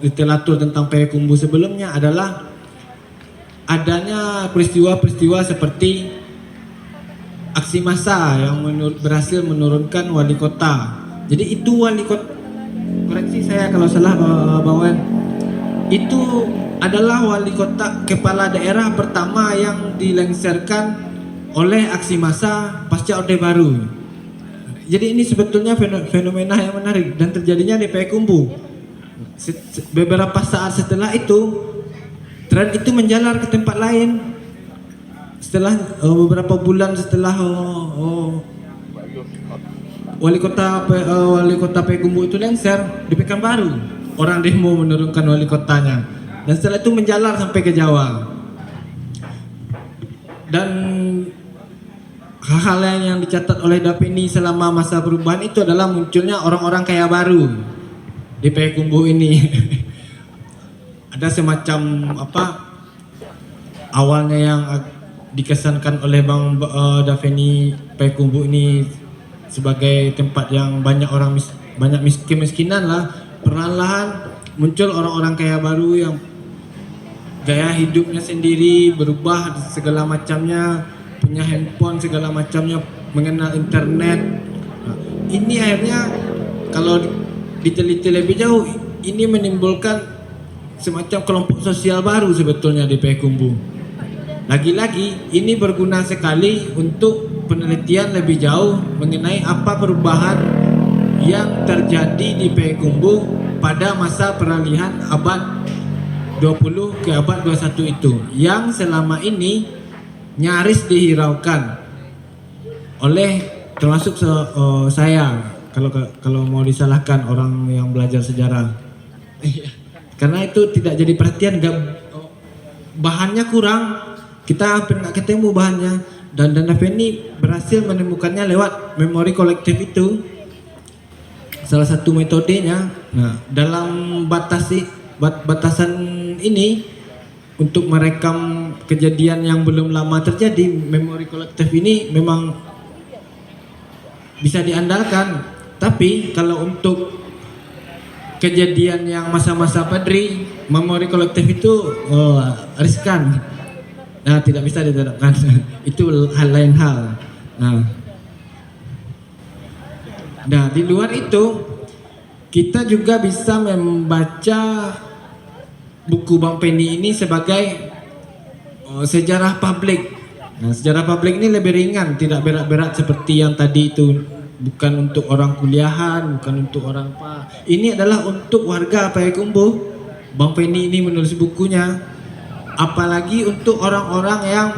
literatur tentang Payakumbuh sebelumnya adalah adanya peristiwa-peristiwa seperti aksi massa yang berhasil menurunkan wali kota. Jadi itu wali kota, koreksi saya kalau salah Bang Wen, itu adalah wali kota kepala daerah pertama yang dilengserkan oleh aksi massa pasca Orde Baru. Jadi ini sebetulnya fenomena yang menarik dan terjadinya di Payakumbuh. Beberapa saat setelah itu, tren itu menjalar ke tempat lain. Setelah beberapa bulan setelah wali kota Payakumbuh itu lengser, di Pekanbaru orang demo menurunkan wali kotanya, dan setelah itu menjalar sampai ke Jawa. Dan hal-hal yang dicatat oleh Daveni selama masa perubahan itu adalah munculnya orang-orang kaya baru di Payakumbuh ini. Ada semacam awalnya yang dikesankan oleh Bang Daveni Payakumbuh ini sebagai tempat yang banyak kemiskinan lah. Perlahan-lahan muncul orang-orang kaya baru yang gaya hidupnya sendiri berubah segala macamnya, punya handphone segala macamnya, mengenal internet. Nah, ini akhirnya kalau diteliti lebih jauh, ini menimbulkan semacam kelompok sosial baru sebetulnya di Payakumbuh. Lagi-lagi ini berguna sekali untuk penelitian lebih jauh mengenai apa perubahan yang terjadi di Payakumbuh pada masa peralihan abad 20 ke abad 21 itu, yang selama ini nyaris dihiraukan oleh termasuk saya kalau mau disalahkan orang yang belajar sejarah. Karena itu tidak jadi perhatian, bahannya kurang, kita hampir nggak ketemu bahannya, dan Daveni berhasil menemukannya lewat memori kolektif itu, salah satu metodenya. Nah, dalam batasan ini untuk merekam kejadian yang belum lama terjadi, memori kolektif ini memang bisa diandalkan. Tapi kalau untuk kejadian yang masa-masa Padri, memori kolektif itu riskan. Nah, tidak bisa diterapkan. Itu hal lain hal. Nah, di luar itu kita juga bisa membaca buku Bang Penny ini sebagai sejarah publik. Nah, sejarah publik ini lebih ringan, tidak berat-berat seperti yang tadi itu. Bukan untuk orang kuliahan, bukan untuk orang apa. Ini adalah untuk warga Payakumbuh. Bang Penny ini menulis bukunya. Apalagi untuk orang-orang yang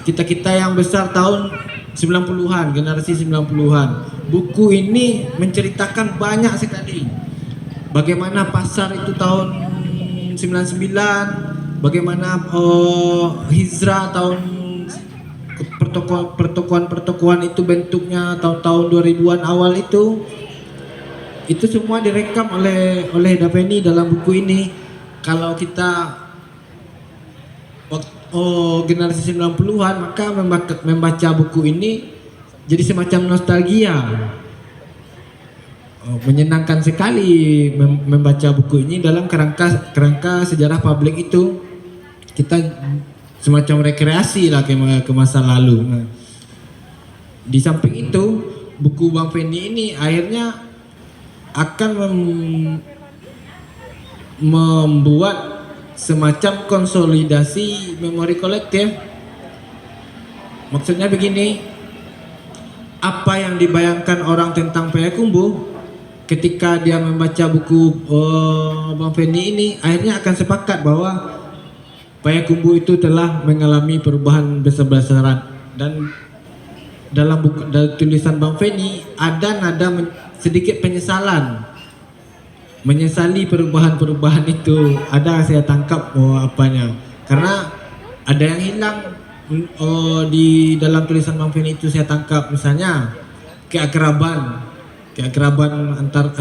kita-kita yang besar tahun 90-an, generasi 90-an. Buku ini menceritakan banyak sekali. Bagaimana pasar itu tahun 99, bagaimana hijrah tahun pertokoan itu bentuknya tahun-tahun 2000-an awal itu semua direkam oleh Daveni dalam buku ini. Kalau kita generasi 90-an, maka membaca buku ini jadi semacam nostalgia. Menyenangkan sekali membaca buku ini dalam kerangka sejarah publik itu. Kita semacam rekreasi lah ke masa lalu. Nah, di samping itu, buku Bang Penny ini akhirnya akan membuat semacam konsolidasi memori kolektif. Maksudnya begini, apa yang dibayangkan orang tentang Payakumbuh ketika dia membaca buku Bang Penny ini, akhirnya akan sepakat bahwa Payakumbuh itu telah mengalami perubahan besar-besaran. Dan dalam tulisan Bang Penny ada nada sedikit penyesalan, menyesali perubahan-perubahan itu. Ada saya tangkap apanya, karena ada yang hilang di dalam tulisan Bang Penny itu. Saya tangkap misalnya keakraban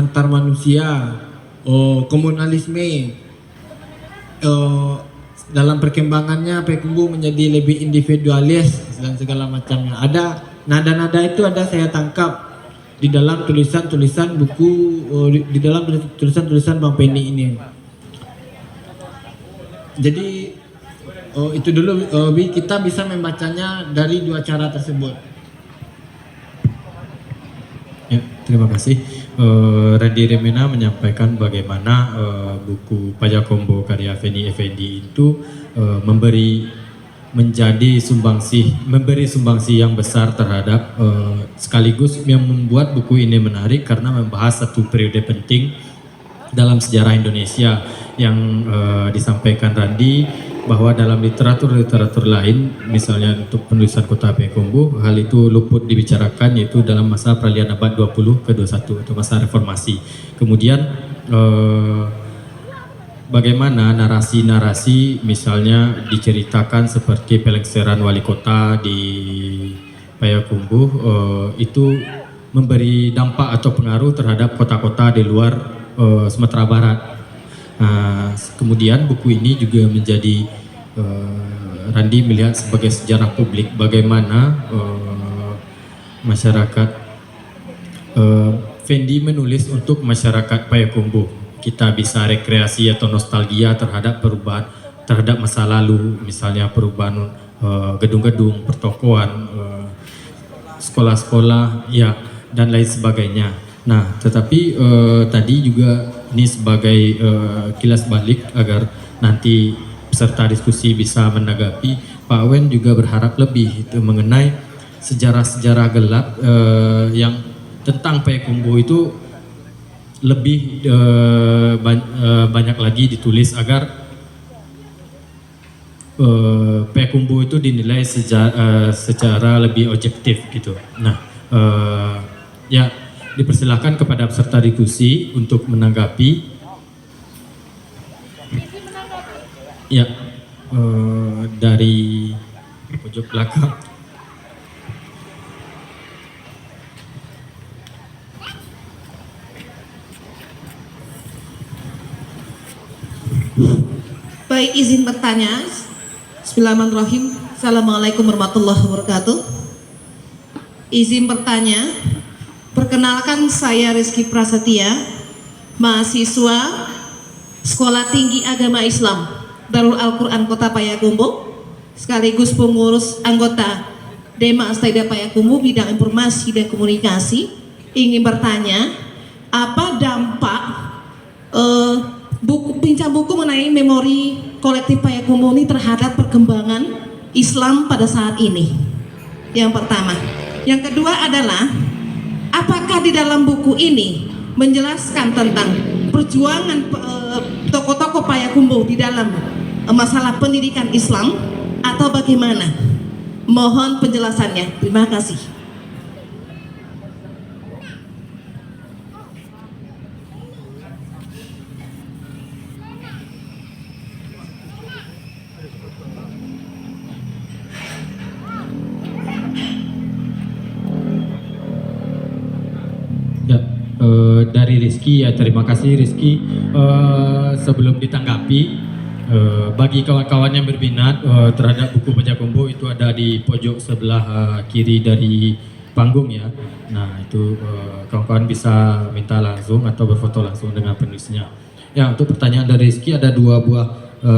antar manusia, komunalisme, dalam perkembangannya Payakumbuh menjadi lebih individualis dan segala macamnya. Ada nada-nada itu, ada saya tangkap di dalam tulisan-tulisan buku, di dalam tulisan-tulisan Bang Penny ini. Jadi itu dulu, kita bisa membacanya dari dua cara tersebut. Ya, terima kasih. Randy Remena menyampaikan bagaimana buku Payakumbuh karya Feni Effendi itu memberi sumbangsi yang besar terhadap sekaligus yang membuat buku ini menarik karena membahas satu periode penting dalam sejarah Indonesia yang disampaikan Randy, bahwa dalam literatur lain, misalnya untuk penulisan Kota Payakumbuh, hal itu luput dibicarakan, yaitu dalam masa peralihan abad 20 ke 21 atau masa reformasi. Kemudian bagaimana narasi-narasi misalnya diceritakan seperti pelengseran wali kota di Payakumbuh itu memberi dampak atau pengaruh terhadap kota-kota di luar Sumatera Barat. Kemudian buku ini juga menjadi Randy melihat sebagai sejarah publik bagaimana masyarakat Fendi menulis untuk masyarakat Payakumbuh. Kita bisa rekreasi atau nostalgia terhadap perubahan terhadap masa lalu, misalnya perubahan gedung-gedung, pertokoan, sekolah-sekolah, ya, dan lain sebagainya. Nah, tetapi tadi juga ini sebagai kilas balik agar nanti peserta diskusi bisa menanggapi. Pak Wen juga berharap lebih itu mengenai sejarah-sejarah gelap yang tentang Payakumbuh itu lebih banyak lagi ditulis agar Payakumbuh itu dinilai secara lebih objektif gitu. Nah, ya, dipersilahkan kepada peserta diskusi untuk menanggapi. Ya, dari pojok belakang. Baik, izin bertanya. Bismillahirrahmanirrahim. Assalamualaikum warahmatullahi wabarakatuh. Izin bertanya. Perkenalkan, saya Rizky Prasetya, mahasiswa Sekolah Tinggi Agama Islam Darul Al-Quran Kota Payakumbuh. sekaligus pengurus anggota Dema Astaida Payakumbuh bidang informasi dan komunikasi, ingin bertanya, apa dampak bincang buku mengenai memori kolektif Payakumbuh ini terhadap perkembangan Islam pada saat ini? Yang pertama. Yang kedua adalah, apakah di dalam buku ini menjelaskan tentang perjuangan tokoh-tokoh Payakumbuh di dalam masalah pendidikan Islam atau bagaimana? Mohon penjelasannya. Terima kasih. Ya, dari Rizky ya, terima kasih Rizky. Sebelum ditanggapi, bagi kawan-kawan yang berminat terhadap buku Payakumbuh, itu ada di pojok sebelah kiri dari panggung ya. Nah itu kawan-kawan bisa minta langsung atau berfoto langsung dengan penulisnya. Ya, untuk pertanyaan dari Rizky ada 2 buah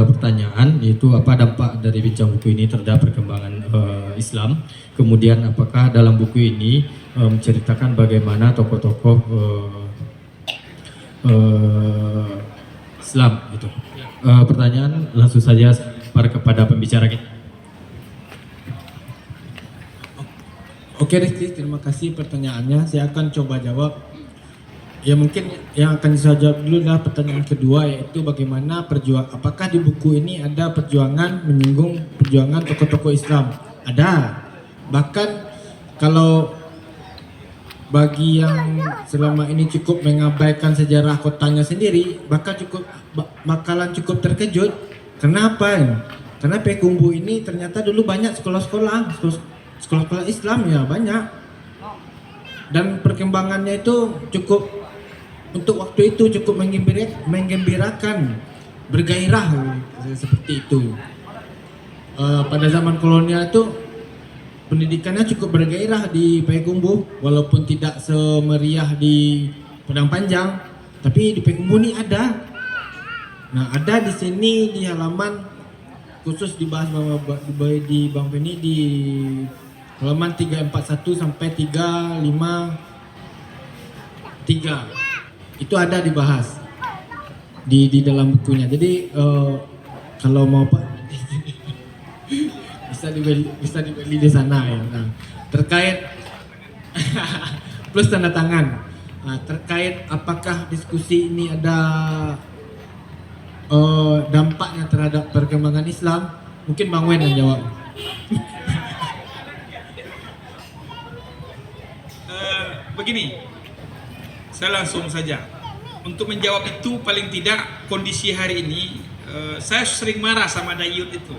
pertanyaan, yaitu apa dampak dari bincang buku ini terhadap perkembangan Islam. Kemudian apakah dalam buku ini menceritakan bagaimana tokoh-tokoh Islam gitu. Pertanyaan langsung saja kepada pembicara kita. Oke Rizky, terima kasih pertanyaannya. Saya akan coba jawab. Ya mungkin yang akan saya jawab dulu adalah pertanyaan kedua, yaitu bagaimana apakah di buku ini ada perjuangan menyinggung perjuangan tokoh-tokoh Islam? Ada. Bahkan kalau bagi yang selama ini cukup mengabaikan sejarah kotanya sendiri, bakalan cukup terkejut. Kenapa? Karena Payakumbuh ini ternyata dulu banyak sekolah-sekolah Islam ya, banyak. Dan perkembangannya itu cukup, untuk waktu itu cukup menggembirakan, bergairah seperti itu. Pada zaman kolonial itu pendidikannya cukup bergairah di Payakumbuh, walaupun tidak semeriah di Padang Panjang, tapi di Payakumbuh ini ada. Nah, ada di sini di halaman khusus dibahas di Bang Feni di halaman 341 sampai 353. Itu ada dibahas di dalam bukunya. Jadi kalau mau Pak bisa dibeli di sana ya. Nah, terkait plus tanda tangan. Nah, terkait apakah diskusi ini ada dampaknya terhadap perkembangan Islam, mungkin Bang Wen yang jawab. Begini, saya langsung saja. Untuk menjawab itu, paling tidak kondisi hari ini, saya sering marah sama Dayut itu.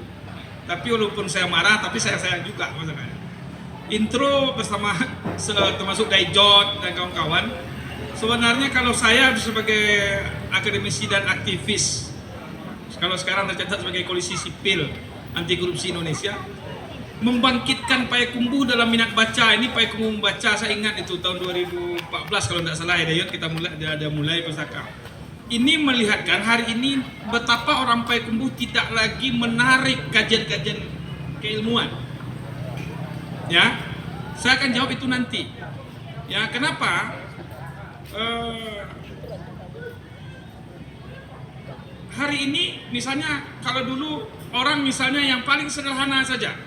Tapi walaupun saya marah, tapi saya sayang juga maksudnya. Intro bersama termasuk Daijot dan kawan-kawan. Sebenarnya kalau saya sebagai akademisi dan aktivis, kalau sekarang tercatat sebagai koalisi sipil anti korupsi Indonesia, membangkitkan Payakumbuh dalam minat baca. Ini Payakumbuh membaca, saya ingat itu tahun 2014 kalau tidak salah ya Dayot, kita mulai pusaka. Ini melihatkan hari ini betapa orang Payakumbuh tidak lagi menarik kajian-kajian keilmuan. Ya, saya akan jawab itu nanti. Ya, kenapa? Hari ini misalnya kalau dulu orang misalnya yang paling sederhana saja,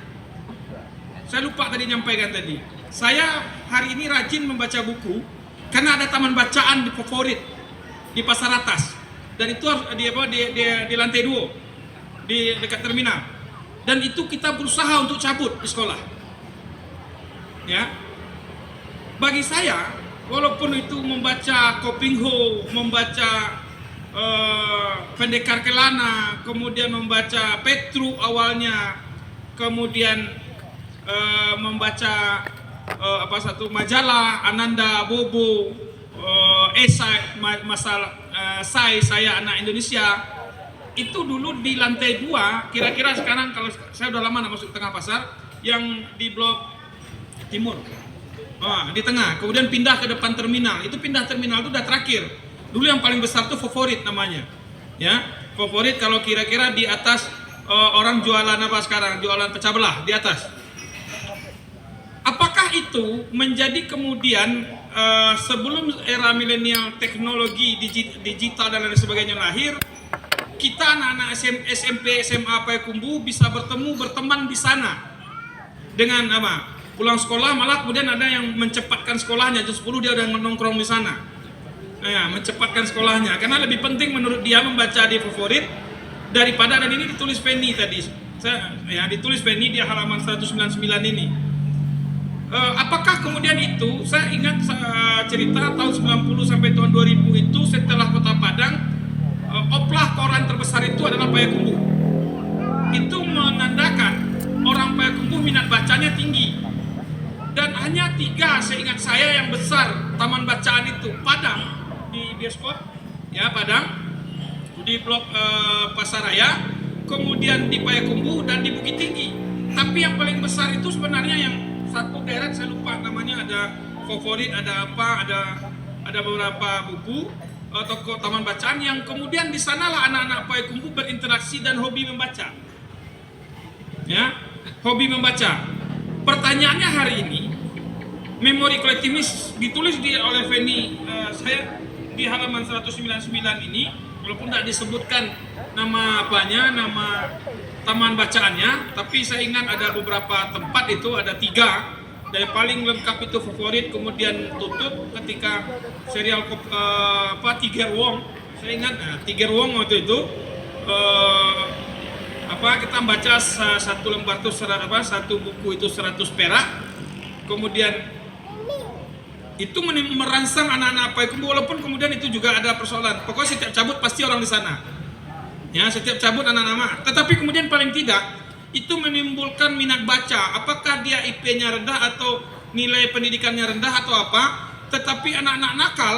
saya lupa tadi nyampaikan tadi, saya hari ini rajin membaca buku karena ada taman bacaan di favorit di pasar atas, dan itu di lantai 2 di dekat terminal, dan itu kita berusaha untuk cabut di sekolah. Ya, bagi saya walaupun itu membaca Kopingho, membaca Pendekar Kelana, kemudian membaca Petru awalnya, kemudian membaca satu majalah Ananda Bobo, esai masalah saya anak Indonesia, itu dulu di lantai 2, kira-kira sekarang kalau saya udah lama masuk tengah pasar, yang di blok timur, di tengah, kemudian pindah ke depan terminal. Itu pindah terminal itu udah terakhir. Dulu yang paling besar tuh Favorit namanya, ya Favorit. Kalau kira-kira di atas orang jualan apa sekarang? Jualan pecah belah di atas. Apakah itu menjadi kemudian sebelum era milenial, teknologi digital dan lain sebagainya lahir, kita anak-anak SMP, SMA Payakumbuh bisa berteman di sana dengan apa? Pulang sekolah malah kemudian ada yang mencepatkan sekolahnya, jam 10 dia udah nongkrong di sana. Nah, ya, mencepatkan sekolahnya karena lebih penting menurut dia membaca di favorit daripada, dan ini ditulis Penny tadi. Ditulis Penny di halaman 199 ini. Apakah kemudian itu, saya ingat cerita tahun 90 sampai tahun 2000 itu setelah Kota Padang, oplah koran terbesar itu adalah Payakumbuh. Itu menandakan orang Payakumbuh minat bacanya tinggi. Dan hanya 3 seingat saya yang besar taman bacaan itu, Padang di bioskop, ya Padang, di blok Pasaraya, kemudian di Payakumbuh dan di Bukit Tinggi. Tapi yang paling besar itu sebenarnya yang satu daerah saya lupa namanya, ada favorit, ada apa, ada beberapa buku toko taman bacaan yang kemudian di sanalah anak-anak Payakumbuh berinteraksi dan hobi membaca. Ya, hobi membaca. Pertanyaannya hari ini, memori kolektif ini ditulis oleh Feni, saya di halaman 199 ini, walaupun tidak disebutkan nama apanya, nama taman bacaannya, tapi saya ingat ada beberapa tempat itu, ada 3. Dan yang paling lengkap itu favorit, kemudian tutup ketika serial Tiger Wong. Saya ingat Tiger Wong waktu itu kita baca satu lembar itu satu buku itu 100 perak. Kemudian itu merangsang anak-anak Payakumbuh, walaupun kemudian itu juga ada persoalan. Pokoknya setiap cabut pasti orang di sana. Ya, setiap cabut anak-anak. Tetapi kemudian paling tidak itu menimbulkan minat baca. Apakah dia IP-nya rendah atau nilai pendidikannya rendah atau apa? Tetapi anak-anak nakal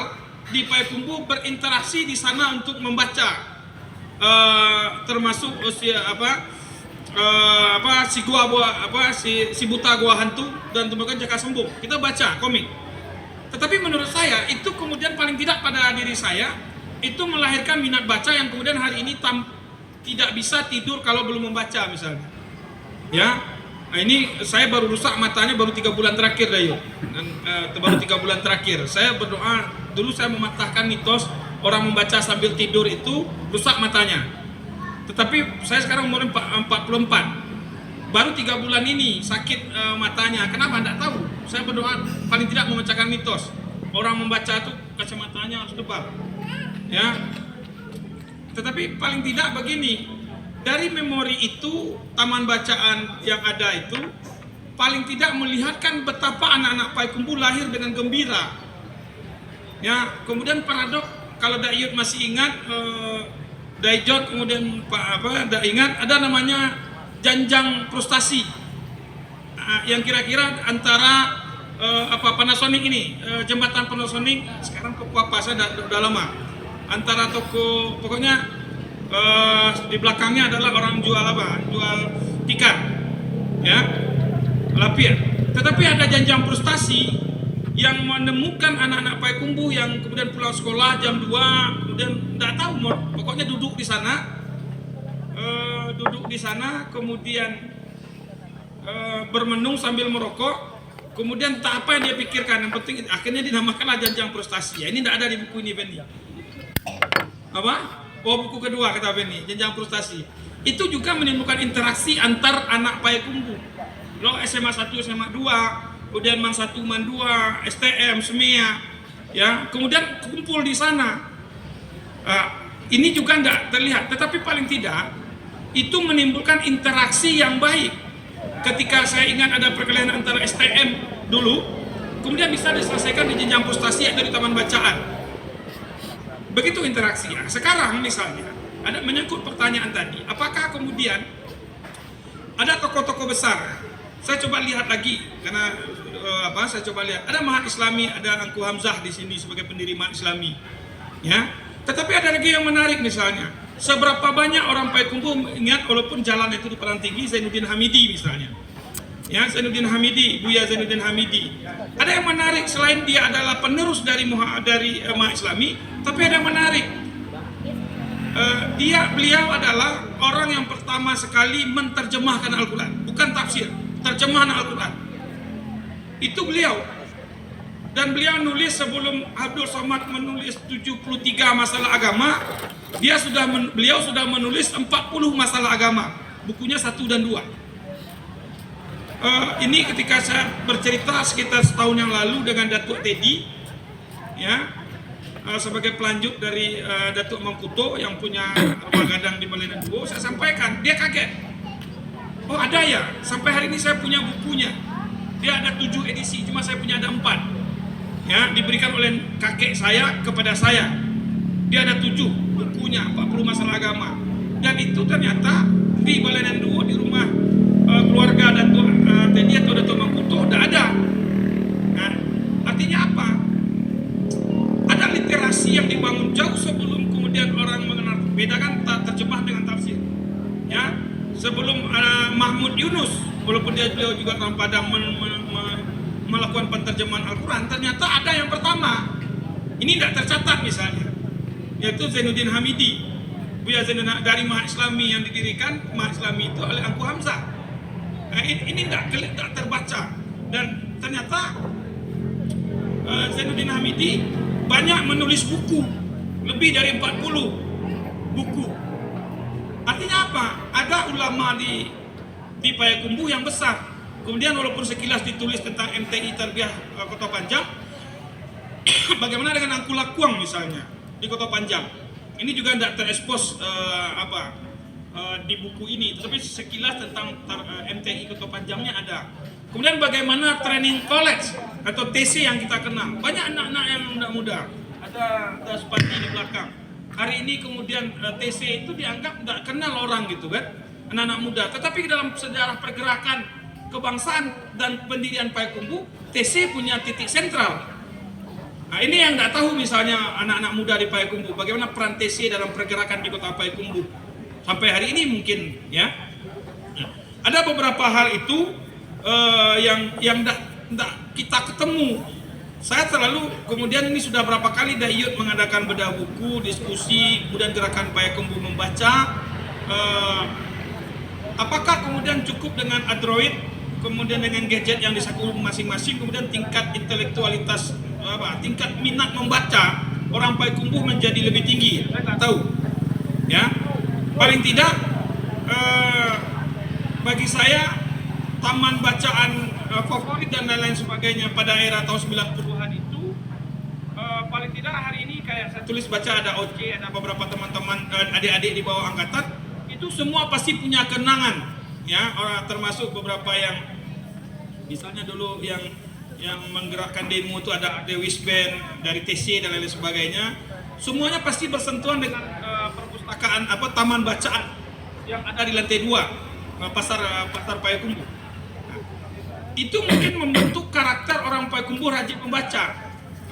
di Payakumbuh berinteraksi di sana untuk membaca. Termasuk si buta gua hantu dan temukan jaka sembung. Kita baca komik. Tetapi menurut saya itu kemudian paling tidak pada diri saya itu melahirkan minat baca yang kemudian hari ini tidak bisa tidur kalau belum membaca misalnya. Ya, nah ini saya baru rusak matanya baru 3 bulan terakhir Dayo. Baru 3 bulan terakhir. Saya berdoa dulu, saya mematahkan mitos orang membaca sambil tidur itu rusak matanya. Tetapi saya sekarang umur 44. Baru 3 bulan ini sakit matanya. Kenapa? Tidak tahu. Saya berdoa paling tidak memecahkan mitos. Orang membaca itu kacamatanya harus tebal. Ya. Tetapi paling tidak begini, dari memori itu, taman bacaan yang ada itu paling tidak melihatkan betapa anak-anak Payakumbuh lahir dengan gembira. Ya, kemudian paradok kalau Dayut masih ingat, Dayjot kemudian ingat ada namanya janjang frustasi. Yang kira-kira antara Panasonic ini, jembatan Panasonic sekarang toko apa saya udah lama. Antara toko pokoknya di belakangnya adalah orang jual jual tiket, ya, lapir. Tetapi ada janjang frustasi yang menemukan anak-anak Payakumbuh yang kemudian pulang sekolah jam 2, kemudian tidak tahu, pokoknya duduk di sana, kemudian bermenung sambil merokok, kemudian tak apa yang dia pikirkan, yang penting akhirnya dinamakanlah janjang frustasi. Ya, ini tidak ada di buku ini, Benny. Apa? Buku kedua kata Benny, jenjang frustasi. Itu juga menimbulkan interaksi antar anak Payakumbuh. Lo SMA 1, SMA 2, kemudian MAN 1, MAN 2, STM, SMEA, ya, kemudian kumpul di sana. Ini juga tidak terlihat, tetapi paling tidak itu menimbulkan interaksi yang baik. Ketika saya ingat ada perkelahian antara STM dulu, kemudian bisa diselesaikan di jenjang frustasi yaitu di taman bacaan. Begitu interaksi. Sekarang misalnya ada menyangkut pertanyaan tadi, apakah kemudian ada tokoh-tokoh besar? Saya coba lihat lagi karena saya coba lihat ada Mahat Islami, ada Angku Hamzah di sini sebagai pendiri Mahat Islami. Ya. Tetapi ada lagi yang menarik misalnya. Seberapa banyak orang Payakumbuh ingat walaupun jalan itu di Palang Tinggi, Zainuddin Hamidi misalnya. Ya, Zainuddin Hamidi, Buya Zainuddin Hamidi. Ada yang menarik selain dia adalah penerus dari Mahat Islami, tapi ada yang menarik. Beliau adalah orang yang pertama sekali menterjemahkan Al-Quran, bukan tafsir, terjemahan Al-Quran. Itu beliau. Dan beliau nulis sebelum Abdul Somad menulis 73 masalah agama, beliau sudah menulis 40 masalah agama. Bukunya 1 dan 2. Ini ketika saya bercerita sekitar setahun yang lalu dengan Datuk Teddy, ya, sebagai pelanjut dari Datuk Mangkuto yang punya rumah gadang di Balenan Duo, saya sampaikan, dia kaget. Oh ada ya, sampai hari ini saya punya bukunya. Dia ada 7 edisi, cuma saya punya ada 4. Ya, diberikan oleh kakek saya kepada saya. Dia ada 7 bukunya, 40 masalah agama. Dan itu ternyata di Balenan Duo, di rumah keluarga Datuk Teddy atau Datuk Mangkuto udah ada. Nah, artinya apa? Ada literasi yang dibangun jauh sebelum kemudian orang mengenal. Bedakan terjemah dengan tafsir. Ya, sebelum Mahmud Yunus, walaupun beliau juga dalam Padang melakukan penterjemahan Al-Quran, ternyata ada yang pertama. Ini tidak tercatat misalnya, yaitu Zainuddin Hamidi. Buya Zainuddin dari Maha Islami yang didirikan, Maha Islami itu oleh Angku Hamzah. Nah, ini tidak terbaca. Dan ternyata Zainuddin Hamidi banyak menulis buku, lebih dari 40 buku. Artinya apa? Ada ulama di Payakumbuh yang besar. Kemudian walaupun sekilas ditulis tentang MTI Tarbiyah Kota Panjang, bagaimana dengan Angku Lakuang misalnya di Kota Panjang? Ini juga tidak terekspos di buku ini, tetapi sekilas tentang MTI Kota Panjangnya ada. Kemudian bagaimana training college atau TC yang kita kenal, banyak anak-anak yang muda-muda, ada Spati di belakang. Hari ini kemudian TC itu dianggap tidak kenal orang gitu kan, anak-anak muda. Tetapi dalam sejarah pergerakan kebangsaan dan pendirian Payakumbuh, TC punya titik sentral. Nah, ini yang nggak tahu misalnya anak-anak muda di Payakumbuh, bagaimana peran TC dalam pergerakan di kota Payakumbuh sampai hari ini mungkin, ya. Nah, ada beberapa hal itu yang nggak kita ketemu. Saya selalu kemudian ini sudah berapa kali Dayut mengadakan bedah buku, diskusi, kemudian gerakan Payakumbuh membaca. Apakah kemudian cukup dengan Android? Kemudian dengan gadget yang disaku masing-masing, kemudian tingkat intelektualitas, tingkat minat membaca orang Payakumbuh menjadi lebih tinggi. Saya tak tahu, ya. Paling tidak bagi saya taman bacaan favorit dan lain-lain sebagainya pada era tahun 90-an itu, paling tidak hari ini kayak saya tulis baca ada OC, ada beberapa teman-teman adik-adik di bawah angkatan, itu semua pasti punya kenangan. Ya, orang termasuk beberapa yang misalnya dulu yang menggerakkan demo itu ada Dewis Band dari TC dan lain sebagainya. Semuanya pasti bersentuhan dengan perpustakaan taman bacaan yang ada di lantai 2 pasar Payakumbuh. Nah, itu mungkin membentuk karakter orang Payakumbuh rajin membaca.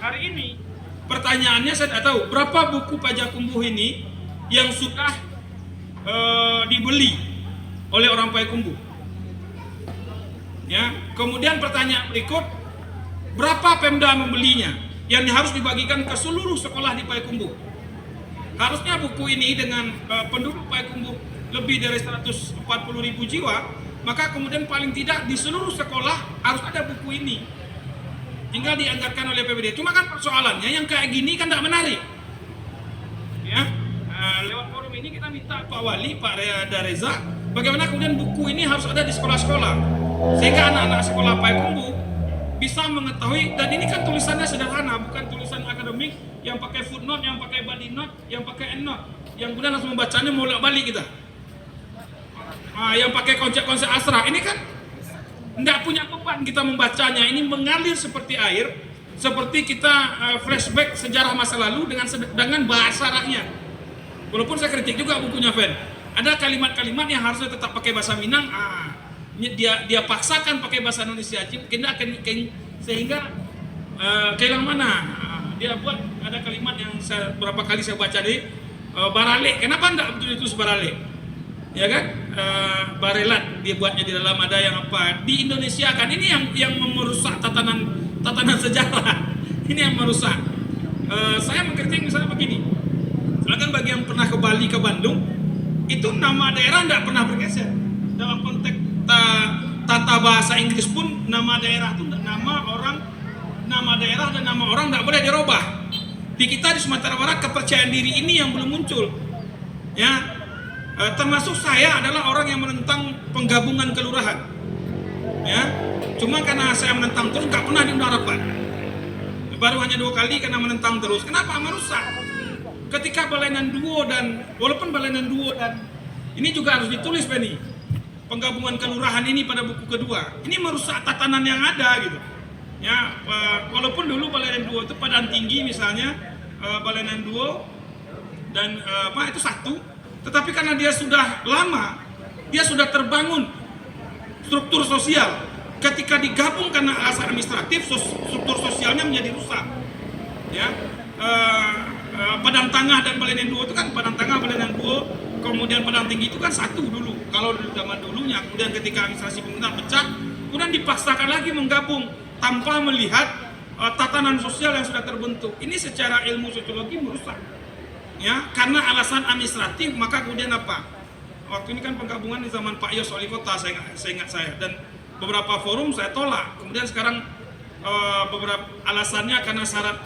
Hari ini pertanyaannya saya tidak tahu berapa buku Payakumbuh ini yang sudah dibeli oleh orang Payakumbuh. Ya, kemudian pertanyaan berikut, berapa Pemda membelinya yang harus dibagikan ke seluruh sekolah di Payakumbuh? Harusnya buku ini dengan penduduk Payakumbuh lebih dari 140.000 jiwa, maka kemudian paling tidak di seluruh sekolah harus ada buku ini. Tinggal dianggarkan oleh PBD. Cuma kan persoalannya yang kayak gini kan tidak menarik. Ya, lewat forum ini kita minta Pak Wali, Pak Reza, bagaimana kemudian buku ini harus ada di sekolah-sekolah, sehingga anak-anak sekolah Payakumbuh bisa mengetahui. Dan ini kan tulisannya sederhana, bukan tulisan akademik yang pakai footnote, yang pakai body note, yang pakai endnote, yang kemudian harus membacanya bolak-balik kita. Yang pakai konsep-konsep asra, ini kan tidak punya beban kita membacanya. Ini mengalir seperti air, seperti kita flashback sejarah masa lalu dengan bahasa rakyat. Walaupun saya kritik juga bukunya Fen, ada kalimat-kalimat yang harusnya tetap pakai bahasa Minang, dia paksakan pakai bahasa Indonesia, sehingga kehilangan mana. Dia buat ada kalimat yang berapa kali saya baca di barale. Kenapa enggak betul itu barale? Ya kan? Barelat dia buatnya di dalam, ada yang apa? Di Indonesia kan ini yang merusak tatanan sejarah. Ini yang merusak. Saya mengkritik misalnya begini. Silakan bagi yang pernah ke Bali, ke Bandung, itu nama daerah tidak pernah bergeser. Dalam konteks tata bahasa Inggris pun nama daerah itu nama daerah dan nama orang tidak boleh dirubah. Di kita di Sumatera Barat kepercayaan diri ini yang belum muncul. Ya, termasuk saya adalah orang yang menentang penggabungan kelurahan. Ya, cuma karena saya menentang terus nggak pernah diundang rapat. Baru hanya 2 kali karena menentang terus. Kenapa? Merusak. Ketika Balainan Duo dan walaupun Balainan Duo dan ini juga harus ditulis Benny. Penggabungan kelurahan ini pada buku kedua. Ini merusak tatanan yang ada gitu. Ya, walaupun dulu Balainan Duo itu Padang Tinggi misalnya, Balainan Duo dan itu satu, tetapi karena dia sudah lama, dia sudah terbangun struktur sosial. Ketika digabung karena alasan administratif, struktur sosialnya menjadi rusak. Ya, Padang Tengah dan Balainan Duo itu kan Padang Tengah, Balainan Duo, kemudian Padang Tinggi itu kan satu dulu. Kalau di zaman dulunya, kemudian ketika administrasi pemerintah pecah, kemudian dipaksakan lagi menggabung tanpa melihat tatanan sosial yang sudah terbentuk. Ini secara ilmu sosiologi merusak. Ya, karena alasan administratif, maka kemudian apa? Waktu ini kan penggabungan di zaman Pak Yos wali kota, saya ingat saya, dan beberapa forum saya tolak. Kemudian sekarang beberapa alasannya karena syarat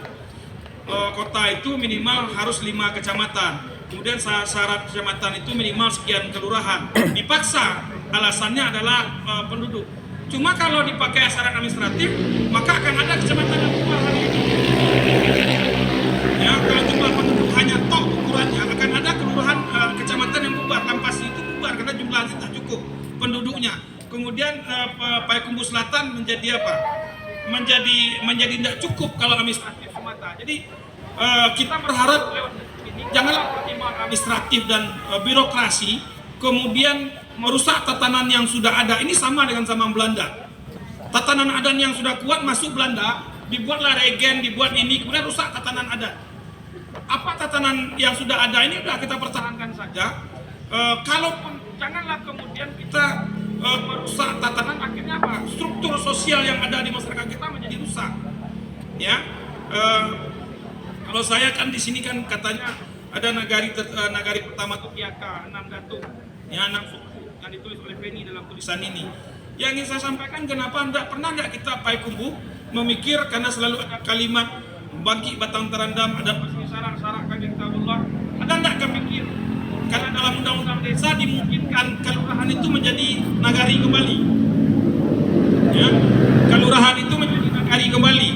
kota itu minimal harus 5 kecamatan. Kemudian syarat kecamatan itu minimal sekian kelurahan. Dipaksa, alasannya adalah penduduk. Cuma kalau dipakai syarat administratif, maka akan ada kecamatan yang bubar hari ini. Ya, kalau jumlah penduduk hanya tok ukurannya, akan ada kelurahan kecamatan yang bubar. Lampasi itu bubar karena jumlahnya tak cukup penduduknya. Kemudian Payakumbuh Selatan menjadi apa? Menjadi tidak cukup kalau administratif semata. Jadi kita berharap lewat ini janganlah pertimbangan administratif dan birokrasi kemudian merusak tatanan yang sudah ada. Ini sama dengan zaman Belanda. Tatanan adat yang sudah kuat masuk Belanda, dibuatlah regen, dibuat ini, kemudian rusak tatanan adat. Apa tatanan yang sudah ada ini sudah kita pertahankan saja. Kalaupun janganlah kemudian kita merusak tatanan, akhirnya apa? Struktur sosial yang ada di masyarakat kita menjadi rusak. Ya, kalau saya kan di sini kan katanya ada nagari pertama itu Piaka, 6 datuk, ya 6 suku yang ditulis oleh Penny dalam tulisan ini. Yang ingin saya sampaikan, kenapa pernah kita Payakumbuh memikir karena selalu ada kalimat bagi batang terendam, ada pasti sarak-sarak kaki Allah, ada tidak kepikir? Karena dalam undang-undang desa dimungkinkan kelurahan itu menjadi nagari kembali. Ya, kelurahan itu menjadi nagari kembali.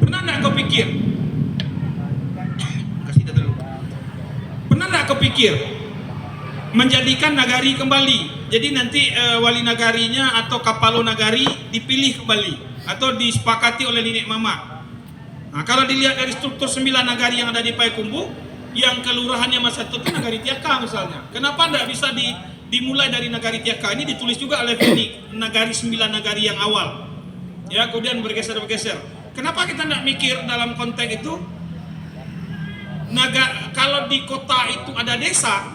Pernah tidak kepikir? Kasih data dulu. Pernah tidak kepikir menjadikan nagari kembali? Jadi nanti wali nagarinya atau kapalo nagari dipilih kembali atau disepakati oleh nenek mama. Nah, kalau dilihat dari struktur 9 nagari yang ada di Payakumbuh, yang kelurahannya masa itu nagari Tiaka misalnya. Kenapa tidak bisa dimulai dari nagari Tiaka? Ini ditulis juga oleh Feni, nagari 9 nagari yang awal. Ya, kemudian bergeser. Kenapa kita tidak mikir dalam konteks itu? Kalau di kota itu ada desa,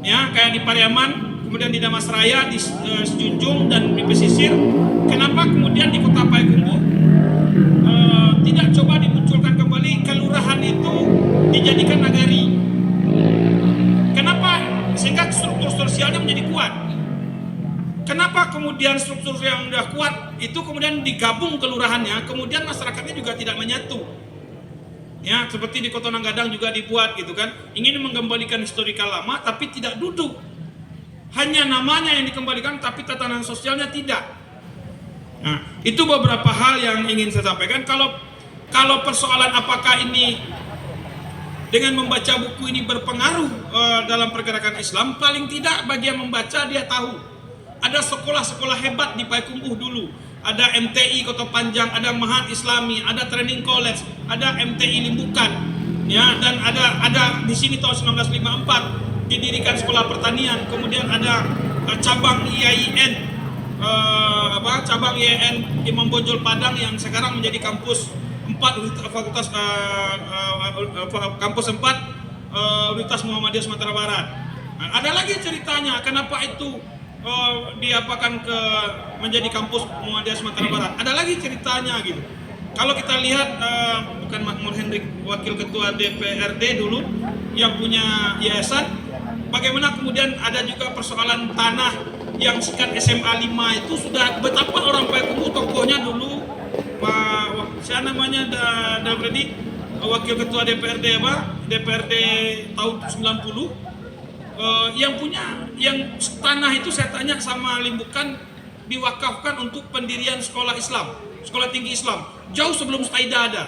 ya kayak di Pariaman, kemudian di Damasraya, di Junjung dan di pesisir, kenapa kemudian di kota Payakumbuh tidak coba dimunculkan kembali kelurahan itu dijadikan nagari? Kenapa? Sehingga struktur sosialnya menjadi kuat. Kenapa kemudian struktur yang sudah kuat itu kemudian digabung kelurahannya, kemudian masyarakatnya juga tidak menyatu? Ya, seperti di Kota Nanggadang juga dibuat gitu kan, ingin mengembalikan historikal lama tapi tidak duduk. Hanya namanya yang dikembalikan tapi tatanan sosialnya tidak. Nah, itu beberapa hal yang ingin saya sampaikan. Kalau persoalan apakah ini dengan membaca buku ini berpengaruh dalam pergerakan Islam, paling tidak bagi yang membaca dia tahu ada sekolah-sekolah hebat di Payakumbuh dulu. Ada MTI Kota Panjang, ada Mahat Islami, ada Training College, ada MTI Limbukan, ya, dan ada di sini tahun 1954 didirikan sekolah pertanian, kemudian ada cabang IAIN, cabang IAIN Imam Bonjol Padang yang sekarang menjadi kampus 4 fakultas kampus 4 Universitas Muhammadiyah Sumatera Barat. Nah, ada lagi ceritanya kenapa itu diapakan menjadi kampus Muhammadiyah Sumatera Barat. Ada lagi ceritanya gitu. Kalau kita lihat bukan Makmur Hendrik wakil ketua DPRD dulu yang punya yayasan, bagaimana kemudian ada juga persoalan tanah yang sekat SMA 5 itu sudah betapa orang Payakumbuh tokohnya dulu Pak siapa namanya Freddy, wakil ketua DPRD DPRD tahun 90, yang punya yang tanah itu saya tanya sama Limbukan diwakafkan untuk pendirian sekolah Islam, sekolah tinggi Islam jauh sebelum Staida ada,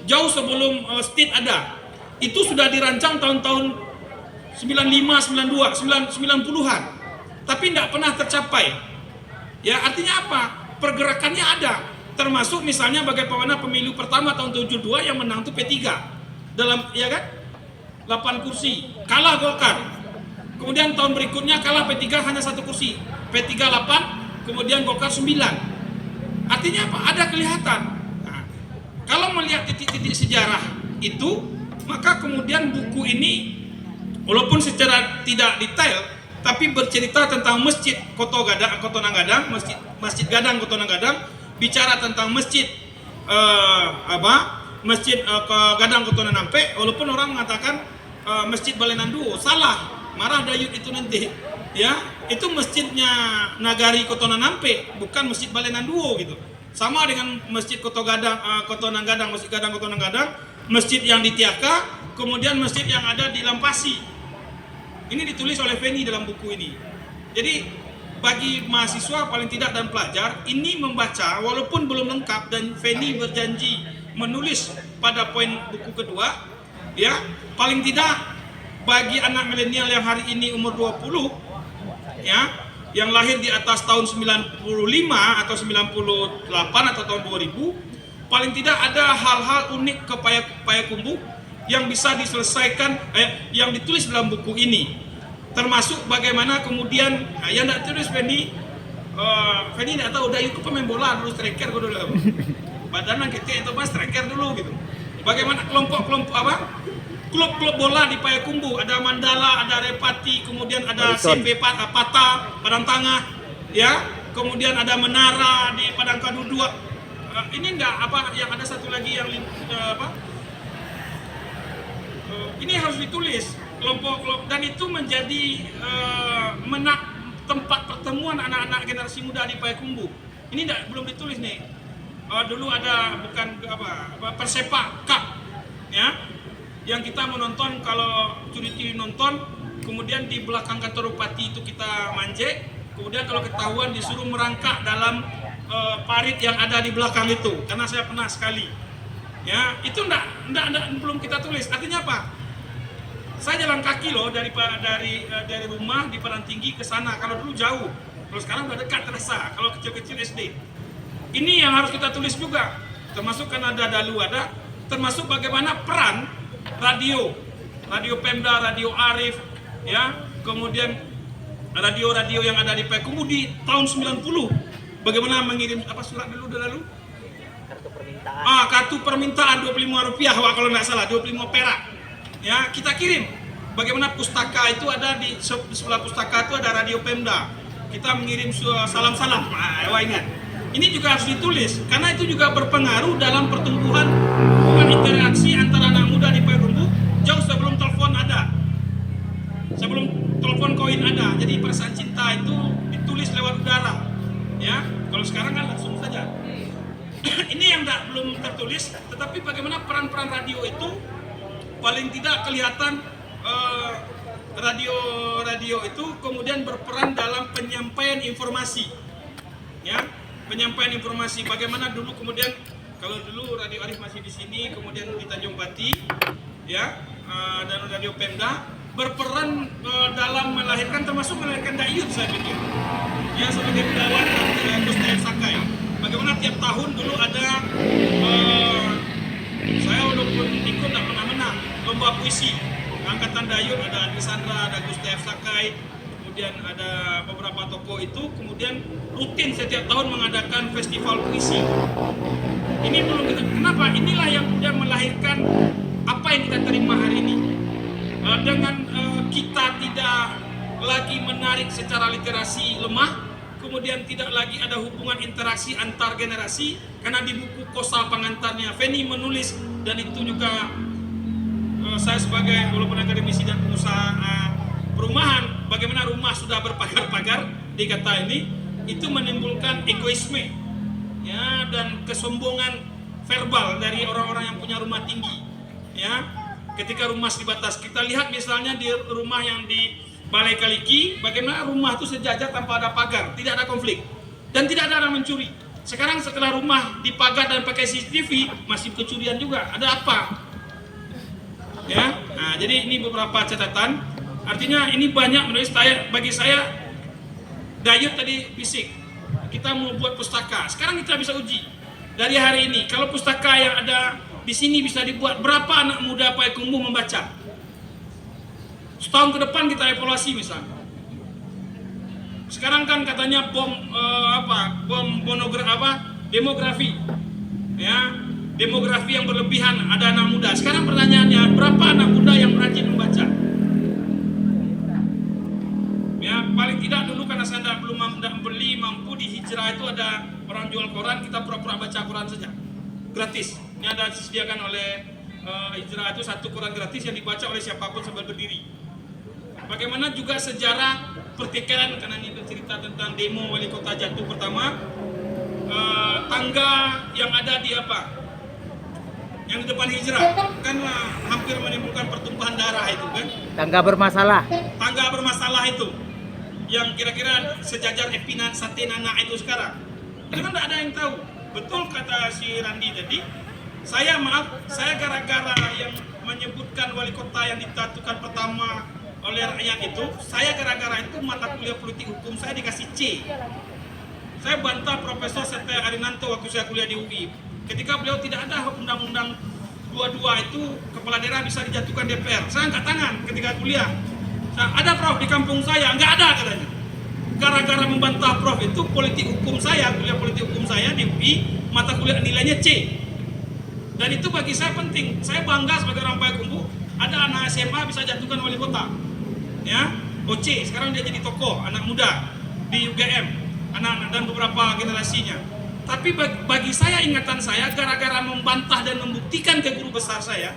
jauh sebelum STID ada. Itu sudah dirancang tahun-tahun 95, 92, 90-an, tapi tidak pernah tercapai. Ya, artinya apa? Pergerakannya ada. Termasuk misalnya bagaimana pemilu pertama tahun 72 yang menang itu P3 dalam, ya kan? 8 kursi, kalah Golkar. Kemudian tahun berikutnya kalah P3 hanya 1 kursi, P3 8, kemudian Golkar 9. Artinya apa? Ada kelihatan. Nah, kalau melihat titik-titik sejarah itu, maka kemudian buku ini walaupun secara tidak detail tapi bercerita tentang Masjid Kotonang Gadang, Masjid Gadang Kotonang Gadang, bicara tentang Masjid Masjid Gadang Kotonang Nampe, walaupun orang mengatakan Masjid Balenanduo, salah, marah Dayut itu nanti. Ya, itu masjidnya Nagari Kotonang Nampe, bukan Masjid Balenanduo gitu. Sama dengan Masjid Kotonang Gadang, Masjid Gadang Kotonang Gadang, masjid yang di Tiaka, kemudian masjid yang ada di Lampasi. Ini ditulis oleh Feni dalam buku ini. Jadi bagi mahasiswa paling tidak dan pelajar ini membaca walaupun belum lengkap, dan Feni berjanji menulis pada poin buku kedua, ya, paling tidak bagi anak milenial yang hari ini umur 20, ya, yang lahir di atas tahun 95 atau 98 atau tahun 2000, paling tidak ada hal-hal unik ke Payakumbuh yang bisa diselesaikan, yang ditulis dalam buku ini. Termasuk bagaimana kemudian yang tidak tulis Feni tidak tahu, Dayu ke pemain bola dulu, striker dulu, badan kecil itu mas striker dulu gitu. Bagaimana kelompok-kelompok klub-klub bola di Payakumbuh, ada Mandala, ada Repati, kemudian ada CP Pata, Padang Tangah, ya, kemudian ada Menara di Padang Kadu 2. Ini enggak yang ada satu lagi yang ini harus ditulis kelompok-kelompok, dan itu menjadi tempat pertemuan anak-anak generasi muda di Payakumbuh. Ini belum ditulis nih. Dulu ada Persepak Cup, ya, yang kita menonton kalau curi-curi nonton, kemudian di belakang kantor bupati itu kita manje, kemudian kalau ketahuan disuruh merangkak dalam parit yang ada di belakang itu, karena saya pernah sekali, ya, itu belum kita tulis. Artinya apa? Saya jalan kaki loh dari rumah di Padang Tinggi ke sana. Kalau dulu jauh, kalau sekarang udah dekat terasa. Kalau kecil-kecil SD, ini yang harus kita tulis juga. Termasuk kan ada Dalu ada, termasuk bagaimana peran radio Pemda, radio Arif, ya, kemudian radio-radio yang ada di Payakumbuh di tahun 90. Bagaimana mengirim surat dulu lalu? Kartu permintaan Rp25, kalau nggak salah 25 perak. Ya, kita kirim. Bagaimana pustaka itu ada di sebelah pustaka itu ada radio Pemda. Kita mengirim salam-salam. Ingat. Ini juga harus ditulis karena itu juga berpengaruh dalam pertumbuhan hubungan interaksi antara anak muda di Payakumbuh jauh sebelum telepon ada. Sebelum telepon koin ada. Jadi perasaan cinta itu ditulis lewat udara. Ya, kalau sekarang kan langsung saja. Ini yang belum tertulis, tetapi bagaimana peran-peran radio itu paling tidak kelihatan. Radio itu kemudian berperan dalam penyampaian informasi, ya, penyampaian informasi. Bagaimana dulu kemudian kalau dulu radio Arif masih di sini, kemudian di Tanjung Pati, ya, dan radio Pemda berperan dalam melahirkan, termasuk melahirkan Dayut, saya pikir, ya, sebagai pelawan Gustav Sakai. Bagaimana tiap tahun dulu ada saya walaupun ikut tidak pernah menang lomba puisi angkatan Dayut, ada Adi Sandra, ada Gustav Sakai, kemudian ada beberapa tokoh itu, kemudian rutin setiap tahun mengadakan festival puisi. Ini belum kita, kenapa? Inilah yang kemudian melahirkan apa yang kita terima hari ini. Dengan kita tidak lagi menarik secara literasi lemah, kemudian tidak lagi ada hubungan interaksi antar generasi, karena di buku Kosa pengantarnya Feni menulis, dan itu juga saya sebagai walaupun akademisi dan pengusaha perumahan, bagaimana rumah sudah berpagar-pagar di kata ini, itu menimbulkan egoisme ya, dan kesombongan verbal dari orang-orang yang punya rumah tinggi ya. Ketika rumah dibatas, kita lihat misalnya di rumah yang di Balai Kaliki, bagaimana rumah itu sejajar tanpa ada pagar, tidak ada konflik dan tidak ada orang mencuri. Sekarang setelah rumah dipagar dan pakai CCTV, masih kecurian juga. Ada apa? Ya, nah, jadi ini beberapa catatan. Artinya ini banyak menurut saya, bagi saya, Dayut tadi bisik, kita mau buat pustaka. Sekarang kita bisa uji dari hari ini. Kalau pustaka yang ada di sini bisa dibuat, berapa anak muda Payakumbuh membaca? Setahun ke depan kita evaluasi misalnya. Sekarang kan katanya demografi, ya, demografi yang berlebihan, ada anak muda. Sekarang pertanyaannya, berapa anak muda yang rajin membaca? Ya, paling tidak dulu karena saya belum beli mampu di Hijrah itu ada orang jual koran, kita pura-pura baca koran saja, gratis. Ini ada disediakan oleh Hijrah itu satu koran gratis yang dibaca oleh siapapun sambil berdiri. Bagaimana juga sejarah pertikaian, karena ini bercerita tentang demo wali kota jatuh pertama, tangga yang ada di yang di depan Hijrah kan hampir menimbulkan pertumpahan darah itu kan. Tangga bermasalah Itu yang kira-kira sejajar Epinan Sate Nana itu sekarang. Itu kan tidak ada yang tahu. Betul kata si Randi tadi. Saya gara-gara yang menyebutkan wali kota yang ditatukan pertama oleh rakyat itu, saya gara-gara itu mata kuliah politik hukum saya dikasih C. Saya bantah Profesor Setia Arinanto waktu saya kuliah di UI. Ketika beliau tidak ada undang-undang 22 itu kepala daerah bisa dijatuhkan DPR. Saya angkat tangan ketika kuliah. Ada Prof di kampung saya, nggak ada katanya. Gara-gara membantah Prof itu politik hukum saya, kuliah politik hukum saya di UI, mata kuliah nilainya C. Dan itu bagi saya penting. Saya bangga sebagai orang Payakumbuh, ada anak SMA bisa jatuhkan wali kota. Ya, OC sekarang dia jadi tokoh anak muda di UGM, anak-anak dan beberapa generasinya. Tapi bagi saya, ingatan saya, gara-gara membantah dan membuktikan ke guru besar saya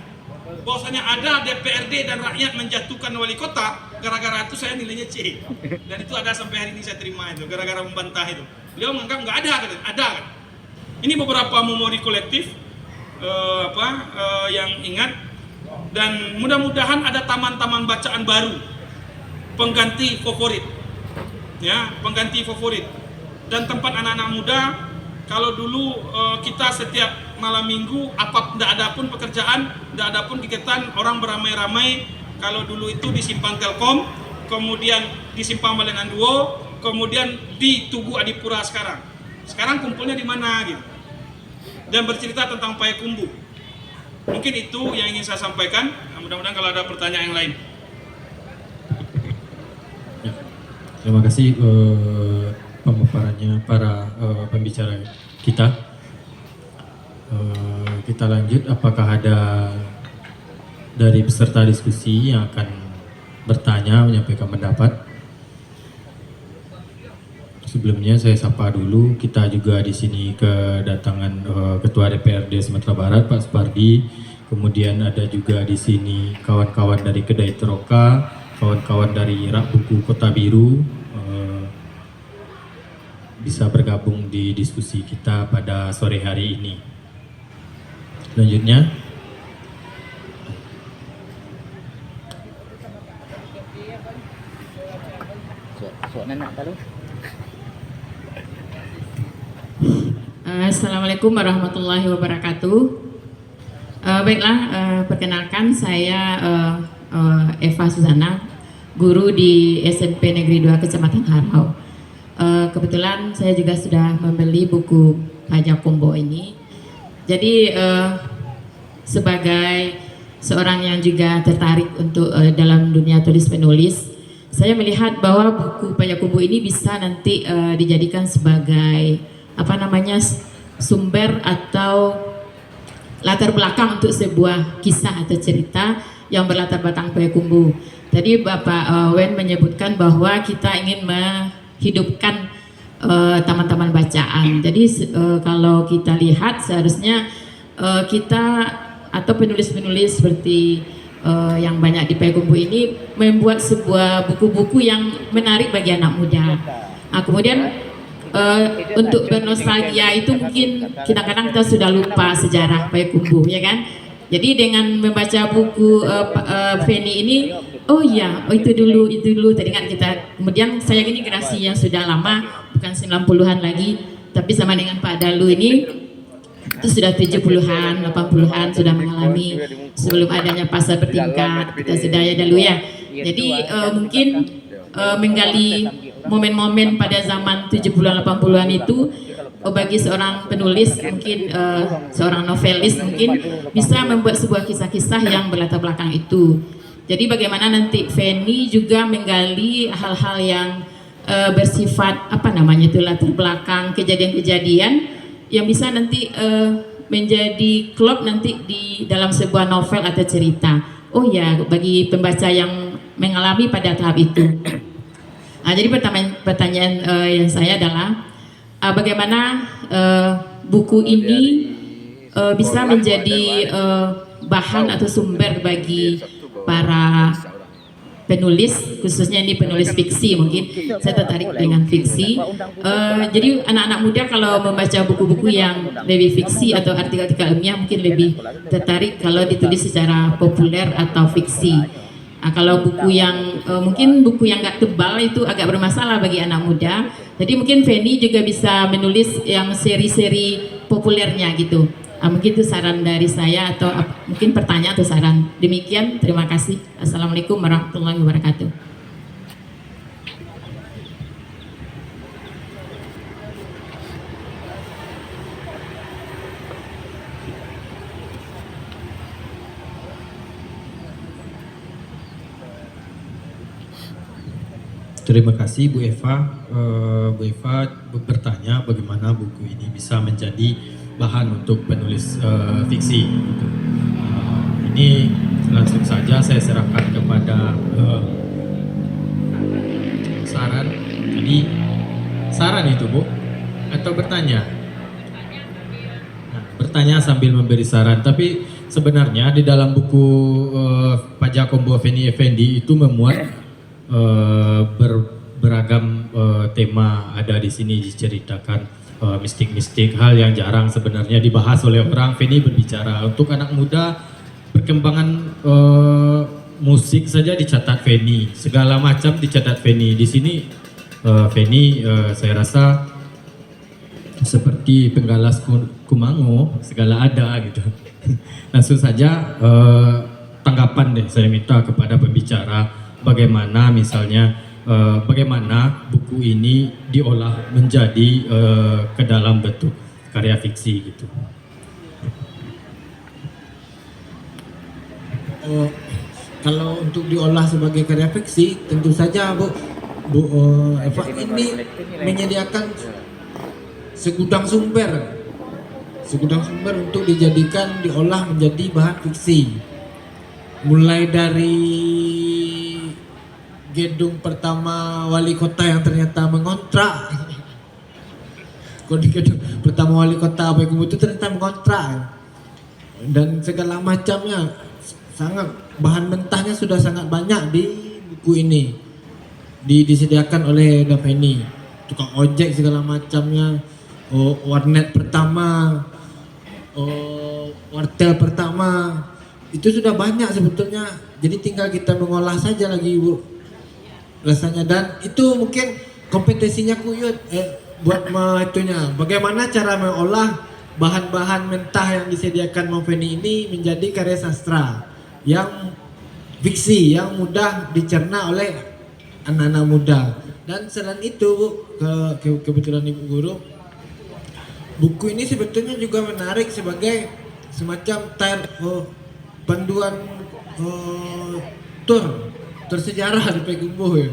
bahwasanya ada DPRD dan rakyat menjatuhkan wali kota, gara-gara itu saya nilainya C. Dan itu ada sampai hari ini saya terima itu, gara-gara membantah itu. Beliau menganggap nggak ada, ada kan. Ini beberapa memori kolektif yang ingat, dan mudah-mudahan ada taman-taman bacaan baru. Pengganti favorit, ya, pengganti favorit, dan tempat anak-anak muda. Kalau dulu kita setiap malam minggu, tidak ada pun pekerjaan, tidak ada pun kegiatan, orang beramai-ramai. Kalau dulu itu di Simpang Telkom, kemudian di Simpang Balengan Duo, kemudian di Tugu Adipura sekarang. Sekarang kumpulnya di mana gitu? Dan bercerita tentang Payakumbuh. Mungkin itu yang ingin saya sampaikan. Mudah-mudahan kalau ada pertanyaan yang lain. Terima kasih pemaparannya para pembicara kita. Kita lanjut, apakah ada dari peserta diskusi yang akan bertanya, menyampaikan pendapat? Sebelumnya saya sapa dulu, kita juga di sini kedatangan Ketua DPRD Sumatera Barat Pak Supardi, kemudian ada juga di sini kawan-kawan dari Kedai Teroka, kawan-kawan dari Rak Buku Kota Biru, bisa bergabung di diskusi kita pada sore hari ini. Selanjutnya, Assalamualaikum warahmatullahi wabarakatuh. Baiklah, perkenalkan saya Eva Susana, guru di SMP Negeri 2 Kecamatan Harau. Kebetulan saya juga sudah membeli buku Payakumbuh ini. Jadi sebagai seorang yang juga tertarik untuk dalam dunia tulis menulis, saya melihat bahwa buku Payakumbuh ini bisa nanti dijadikan sebagai sumber atau latar belakang untuk sebuah kisah atau cerita yang berlatar belakang Payakumbuh. Tadi Bapak Wen menyebutkan bahwa kita ingin hidupkan taman-taman bacaan. Jadi kalau kita lihat seharusnya kita atau penulis-penulis seperti yang banyak di Payakumbuh ini membuat sebuah buku-buku yang menarik bagi anak muda. Nah, kemudian untuk bernostalgia itu mungkin kadang-kadang kita sudah lupa sejarah Payakumbuh, ya kan? Jadi dengan membaca buku Feni ini, oh iya, oh itu dulu teringat kita. Kemudian saya ini generasi yang sudah lama, bukan 90-an lagi, tapi sama dengan Pak Dalu ini itu sudah 70-an, 80-an sudah mengalami sebelum adanya pasar bertingkat, kita sudah ya Dalu ya. Jadi mungkin menggali momen-momen pada zaman 70-an 80-an itu bagi seorang penulis mungkin seorang novelis mungkin bisa membuat sebuah kisah-kisah yang berlatar belakang itu. Jadi bagaimana nanti Feni juga menggali hal-hal yang bersifat apa namanya itu latar belakang kejadian-kejadian yang bisa nanti menjadi klop nanti di dalam sebuah novel atau cerita. Oh ya, bagi pembaca yang mengalami pada tahap itu. Nah, jadi pertanyaan yang saya adalah bagaimana buku ini bisa menjadi bahan atau sumber bagi para penulis, khususnya ini penulis fiksi, mungkin saya tertarik dengan fiksi. Jadi anak-anak muda kalau membaca buku-buku yang lebih fiksi atau artikel-artikel ilmiah mungkin lebih tertarik kalau ditulis secara populer atau fiksi. Nah, kalau buku yang mungkin buku yang nggak tebal itu agak bermasalah bagi anak muda. Jadi mungkin Feni juga bisa menulis yang seri-seri populernya gitu. Mungkin itu saran dari saya atau mungkin pertanyaan atau saran. Demikian, terima kasih. Assalamualaikum warahmatullahi wabarakatuh. Terima kasih Bu Eva. Bu Eva bertanya bagaimana buku ini bisa menjadi bahan untuk penulis fiksi. Ini langsung saja saya serahkan kepada saran. Jadi saran itu Bu atau bertanya? Nah, bertanya sambil memberi saran. Tapi sebenarnya di dalam buku Pajakumbuh Feni Effendi itu memuat beragam tema ada di sini diceritakan. Mistik-mistik, hal yang jarang sebenarnya dibahas oleh orang. Feni berbicara untuk anak muda, perkembangan musik saja dicatat Feni, segala macam dicatat Feni. Di sini Feni saya rasa seperti penggalas Kumango, segala ada gitu. Langsung saja tanggapan deh saya minta kepada pembicara, bagaimana misalnya bagaimana buku ini diolah menjadi ke dalam bentuk karya fiksi gitu. Kalau untuk diolah sebagai karya fiksi, tentu saja Bu Eva ini menyediakan segudang sumber untuk dijadikan diolah menjadi bahan fiksi. Mulai dari gedung pertama wali kota yang ternyata mengontrak. Gedung pertama wali kota Payakumbuh itu ternyata mengontrak. Dan segala macamnya, sangat bahan mentahnya sudah sangat banyak di buku ini. Disediakan oleh Feni. Tukang ojek segala macamnya, warnet pertama, wartel pertama, itu sudah banyak sebetulnya. Jadi tinggal kita mengolah saja lagi Bu rasanya, dan itu mungkin kompetisinya Kuyut buat itunya bagaimana cara mengolah bahan-bahan mentah yang disediakan Feni ini menjadi karya sastra yang fiksi yang mudah dicerna oleh anak-anak muda. Dan selain itu Bu, kebetulan Ibu Guru, buku ini sebetulnya juga menarik sebagai semacam panduan tur sejarah di Payakumbuh ya.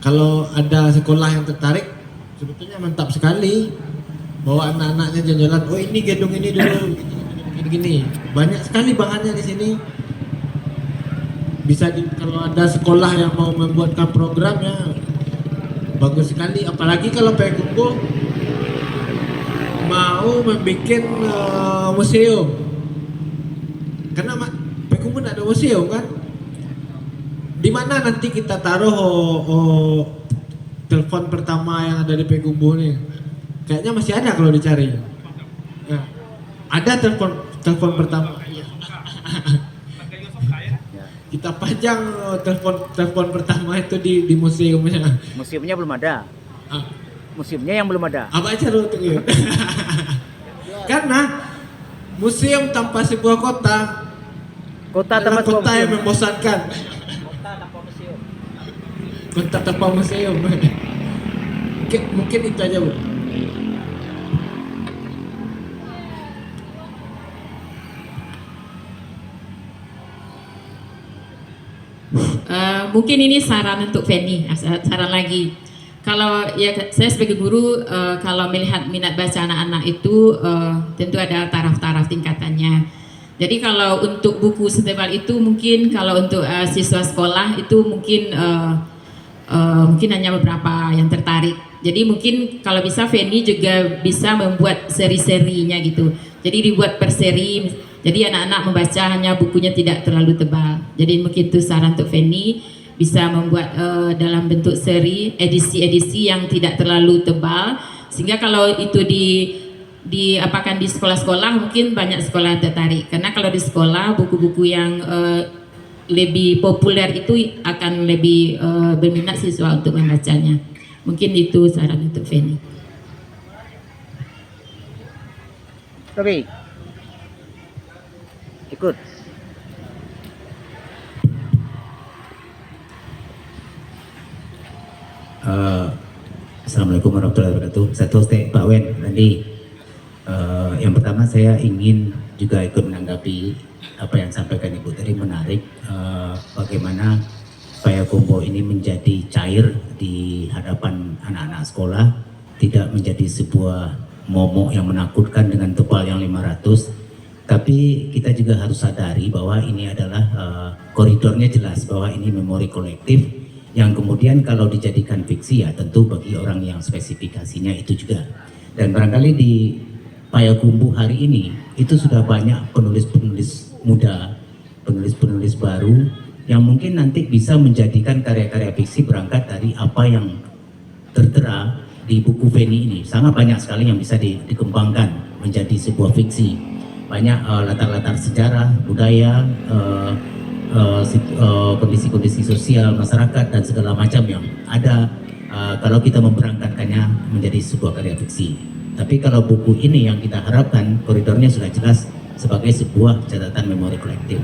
Kalau ada sekolah yang tertarik, sebetulnya mantap sekali bawa anak-anaknya jalan-jalan. Oh ini gedung ini dulu, gini. Banyak sekali bahannya di sini. Bisa kalau ada sekolah yang mau membuatkan programnya, bagus sekali. Apalagi kalau Payakumbuh mau membuat museum. Karena Payakumbuh ada museum kan? Di mana nanti kita taruh telepon pertama yang ada di Payakumbuh nih? Kayaknya masih ada kalau dicari. Ya. Ada telepon pertama. Kita pajang telepon pertama itu di museumnya. Museumnya belum ada. Ah, Museumnya yang belum ada. apa aja lu tunggu. Karena museum tanpa sebuah kota Kota adalah tempat sebuah kota yang museum. membosankan. Kota tanpa museum. Kota tanpa museum. Mungkin itu aja, Bu. Mungkin ini saran untuk Feni, saran lagi. Kalau ya saya sebagai guru, kalau melihat minat baca anak-anak itu tentu ada taraf-taraf tingkatannya. Jadi kalau untuk buku setebal itu mungkin kalau untuk siswa sekolah itu mungkin mungkin hanya beberapa yang tertarik. Jadi mungkin kalau bisa Feni juga bisa membuat seri-serinya gitu. Jadi dibuat per seri. Jadi anak-anak membaca hanya bukunya tidak terlalu tebal. Jadi mungkin itu saran untuk Feni, bisa membuat dalam bentuk seri edisi-edisi yang tidak terlalu tebal, sehingga kalau itu diapakan di sekolah-sekolah mungkin banyak sekolah yang tertarik. Karena kalau di sekolah buku-buku yang lebih populer itu akan lebih berminat siswa untuk membacanya. Mungkin itu saran untuk Feni. Oke. Ikut. Assalamualaikum warahmatullahi wabarakatuh. Satu Pak Wen tadi yang pertama saya ingin juga ikut menanggapi apa yang sampaikan Ibu tadi, menarik bagaimana Payakumbuh ini menjadi cair di hadapan anak-anak sekolah, tidak menjadi sebuah momok yang menakutkan dengan tebal yang 500, tapi kita juga harus sadari bahwa ini adalah koridornya jelas bahwa ini memori kolektif yang kemudian kalau dijadikan fiksi ya tentu bagi orang yang spesifikasinya itu juga. Dan barangkali di Payakumbuh hari ini itu sudah banyak penulis-penulis muda, penulis-penulis baru yang mungkin nanti bisa menjadikan karya-karya fiksi berangkat dari apa yang tertera di buku Feni ini. Sangat banyak sekali yang bisa dikembangkan menjadi sebuah fiksi. Banyak latar-latar sejarah, budaya, kondisi-kondisi sosial masyarakat dan segala macam yang ada kalau kita memberangkatkannya menjadi sebuah karya fiksi. Tapi kalau buku ini yang kita harapkan koridornya sudah jelas sebagai sebuah catatan memori kolektif.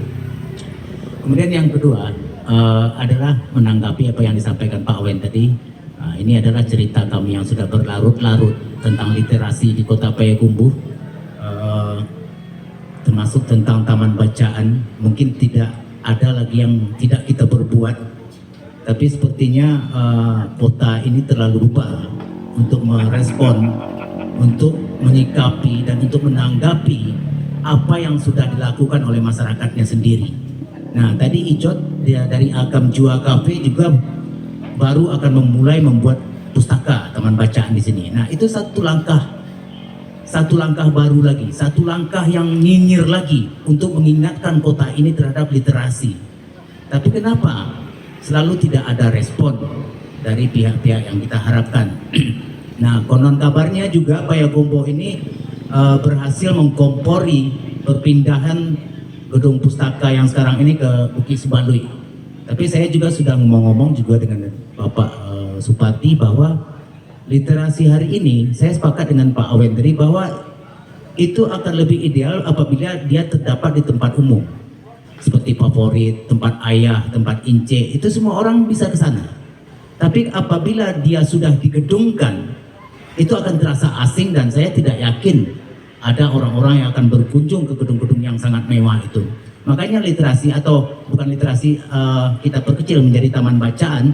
Kemudian yang kedua adalah menanggapi apa yang disampaikan Pak Wen tadi. Ini adalah cerita kami yang sudah berlarut-larut tentang literasi di Kota Payakumbuh, termasuk tentang taman bacaan. Mungkin tidak ada lagi yang tidak kita berbuat, tapi sepertinya kota ini terlalu lupa untuk merespon, untuk menyikapi dan untuk menanggapi apa yang sudah dilakukan oleh masyarakatnya sendiri. Nah, tadi Ijot dari Agam Jua Cafe juga baru akan memulai membuat pustaka taman bacaan di sini. Nah, itu satu langkah baru lagi, satu langkah yang nyinyir lagi untuk mengingatkan kota ini terhadap literasi. Tapi kenapa selalu tidak ada respon dari pihak-pihak yang kita harapkan? Nah, konon kabarnya juga Payakumbuh ini berhasil mengkompori perpindahan gedung pustaka yang sekarang ini ke Bukit Sebalui. Tapi saya juga sudah ngomong-ngomong juga dengan Bapak Supati bahwa literasi hari ini, saya sepakat dengan Pak Awen tadi bahwa itu akan lebih ideal apabila dia terdapat di tempat umum. Seperti favorit, tempat ayah, tempat ince, itu semua orang bisa ke sana. Tapi apabila dia sudah digedungkan, itu akan terasa asing dan saya tidak yakin ada orang-orang yang akan berkunjung ke gedung-gedung yang sangat mewah itu. Makanya literasi atau bukan literasi kita perkecil menjadi taman bacaan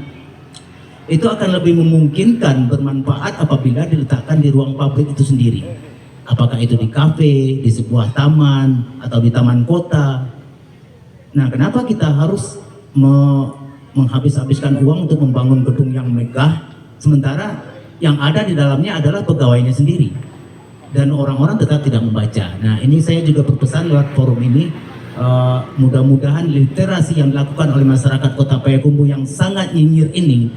itu akan lebih memungkinkan bermanfaat apabila diletakkan di ruang publik itu sendiri. Apakah itu di kafe, di sebuah taman, atau di taman kota. Nah, kenapa kita harus menghabis-habiskan uang untuk membangun gedung yang megah, sementara yang ada di dalamnya adalah pegawainya sendiri dan orang-orang tetap tidak membaca. Nah, ini saya juga berpesan lewat forum ini, mudah-mudahan literasi yang dilakukan oleh masyarakat Kota Payakumbuh yang sangat nyinyir ini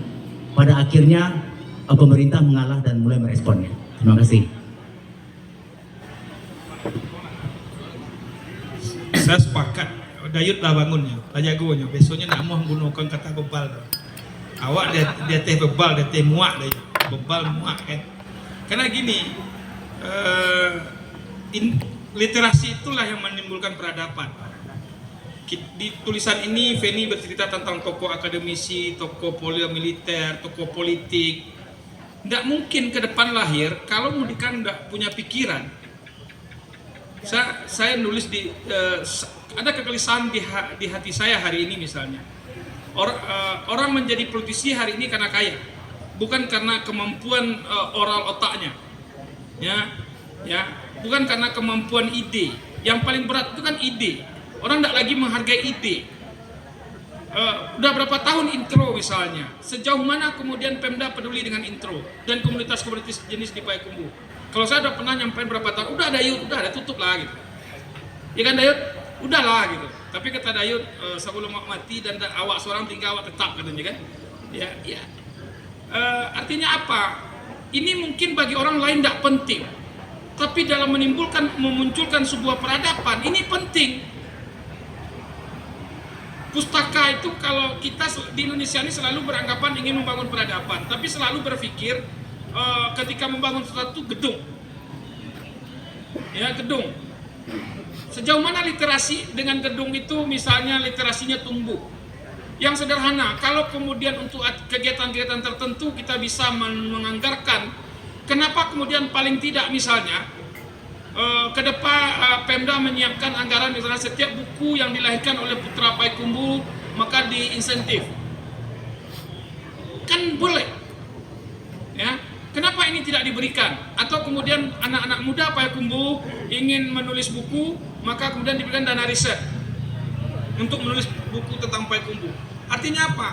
pada akhirnya pemerintah mengalah dan mulai meresponnya. Terima kasih. Saya sepakat. Dayut lah bangunnya, lah jagonya. Besoknya nak mau menggunakan kata bebal. Awak dia teh bebal, dia teh muak dia. Bebal muak kan. Karena gini, literasi itulah yang menimbulkan peradaban. Di tulisan ini Feni bercerita tentang tokoh akademisi, tokoh militer, tokoh politik. Tidak mungkin ke depan lahir kalau Mudikan tidak punya pikiran. Saya nulis ada kegelisahan di hati saya hari ini misalnya. Orang menjadi politisi hari ini karena kaya, bukan karena kemampuan oral otaknya, ya, bukan karena kemampuan ide. Yang paling berat itu kan ide. Orang tidak lagi menghargai ide. Udah berapa tahun intro misalnya, sejauh mana kemudian Pemda peduli dengan intro dan komunitas-komunitas jenis di Payakumbuh. Kalau saya udah pernah nyampein berapa tahun, udah Dayut, udah tutup lah gitu. Ya kan Dayut, udahlah gitu. Tapi kata Dayut, sebelum mati dan awak seorang tinggal awak tetap katanya kan. Ya. Artinya apa? Ini mungkin bagi orang lain tidak penting, tapi dalam memunculkan sebuah peradaban ini penting. Pustaka itu kalau kita di Indonesia ini selalu beranggapan ingin membangun peradaban, tapi selalu berpikir ketika membangun sesuatu gedung. Ya, gedung. Sejauh mana literasi dengan gedung itu misalnya literasinya tumbuh. Yang sederhana, kalau kemudian untuk kegiatan-kegiatan tertentu kita bisa menganggarkan, kenapa kemudian paling tidak misalnya ke depan Pemda menyiapkan anggaran misalnya setiap buku yang dilahirkan oleh putra Payakumbuh maka diinsentif. Kan boleh. Ya. Kenapa ini tidak diberikan? Atau kemudian anak-anak muda Payakumbuh ingin menulis buku, maka kemudian diberikan dana riset untuk menulis buku tentang Payakumbuh. Artinya apa?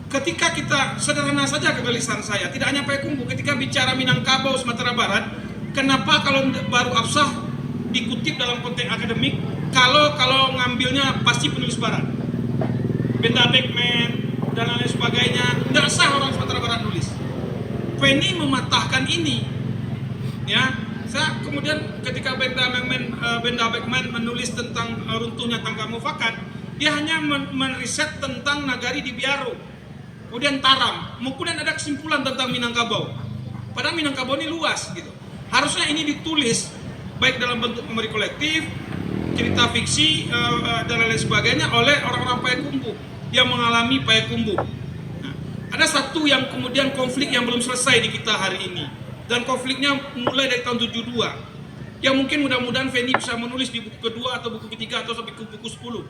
Ketika kita, sederhana saja kegelisahan saya, tidak hanya Payakumbuh, ketika bicara Minangkabau, Sumatera Barat, kenapa kalau baru Absah dikutip dalam konteks akademik, kalau ngambilnya pasti penulis barat, Benda Beckman dan lain sebagainya, tidak sah orang Sumatera Barat nulis. Feni mematahkan ini, ya. Saya kemudian ketika Benda Beckman menulis tentang runtuhnya tangga mufakat, dia hanya meriset tentang nagari di Biaro, kemudian Taram, kemudian ada kesimpulan tentang Minangkabau. Padahal Minangkabau ini luas gitu. Harusnya ini ditulis baik dalam bentuk memori kolektif, cerita fiksi dan lain sebagainya oleh orang-orang Payakumbuh yang mengalami Payakumbuh. Nah, ada satu yang kemudian konflik yang belum selesai di kita hari ini, dan konfliknya mulai dari tahun 72. Yang mungkin mudah-mudahan Feni bisa menulis di buku kedua atau buku ketiga atau sampai ke buku 10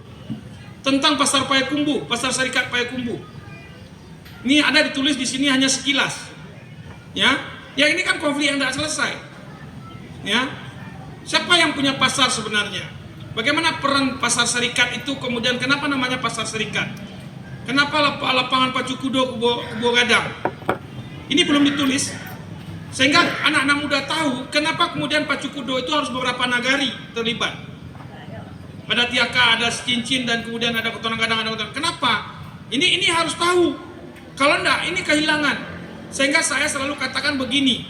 tentang pasar Payakumbuh, pasar syarikat Payakumbuh. Ini ada ditulis di sini hanya sekilas, ya. Ya ini kan konflik yang tidak selesai. Ya, siapa yang punya pasar sebenarnya? Bagaimana peran pasar serikat itu kemudian? Kenapa namanya pasar serikat? Kenapa lapangan Pacu Kudo Kubo Gadang? Ini belum ditulis, sehingga anak-anak muda tahu kenapa kemudian Pacu Kudo itu harus beberapa nagari terlibat. Ada Tiaka, ada Cincin, dan kemudian ada Kotonang Gadang, ada Kotonang. Kenapa? Ini harus tahu. Kalau enggak, ini kehilangan. Sehingga saya selalu katakan begini.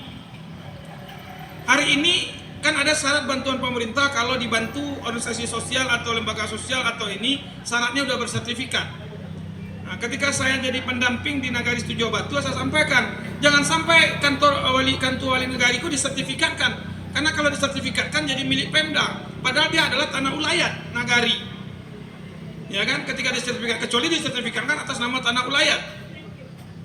Hari ini kan ada syarat bantuan pemerintah kalau dibantu organisasi sosial atau lembaga sosial atau ini syaratnya udah bersertifikat. Nah, ketika saya jadi pendamping di Nagari Setuju Batu, saya sampaikan jangan sampai kantor wali negariku disertifikatkan, karena kalau disertifikatkan jadi milik Pemda, padahal dia adalah tanah ulayat Nagari. Ya kan, ketika disertifikat, kecuali disertifikatkan atas nama tanah ulayat.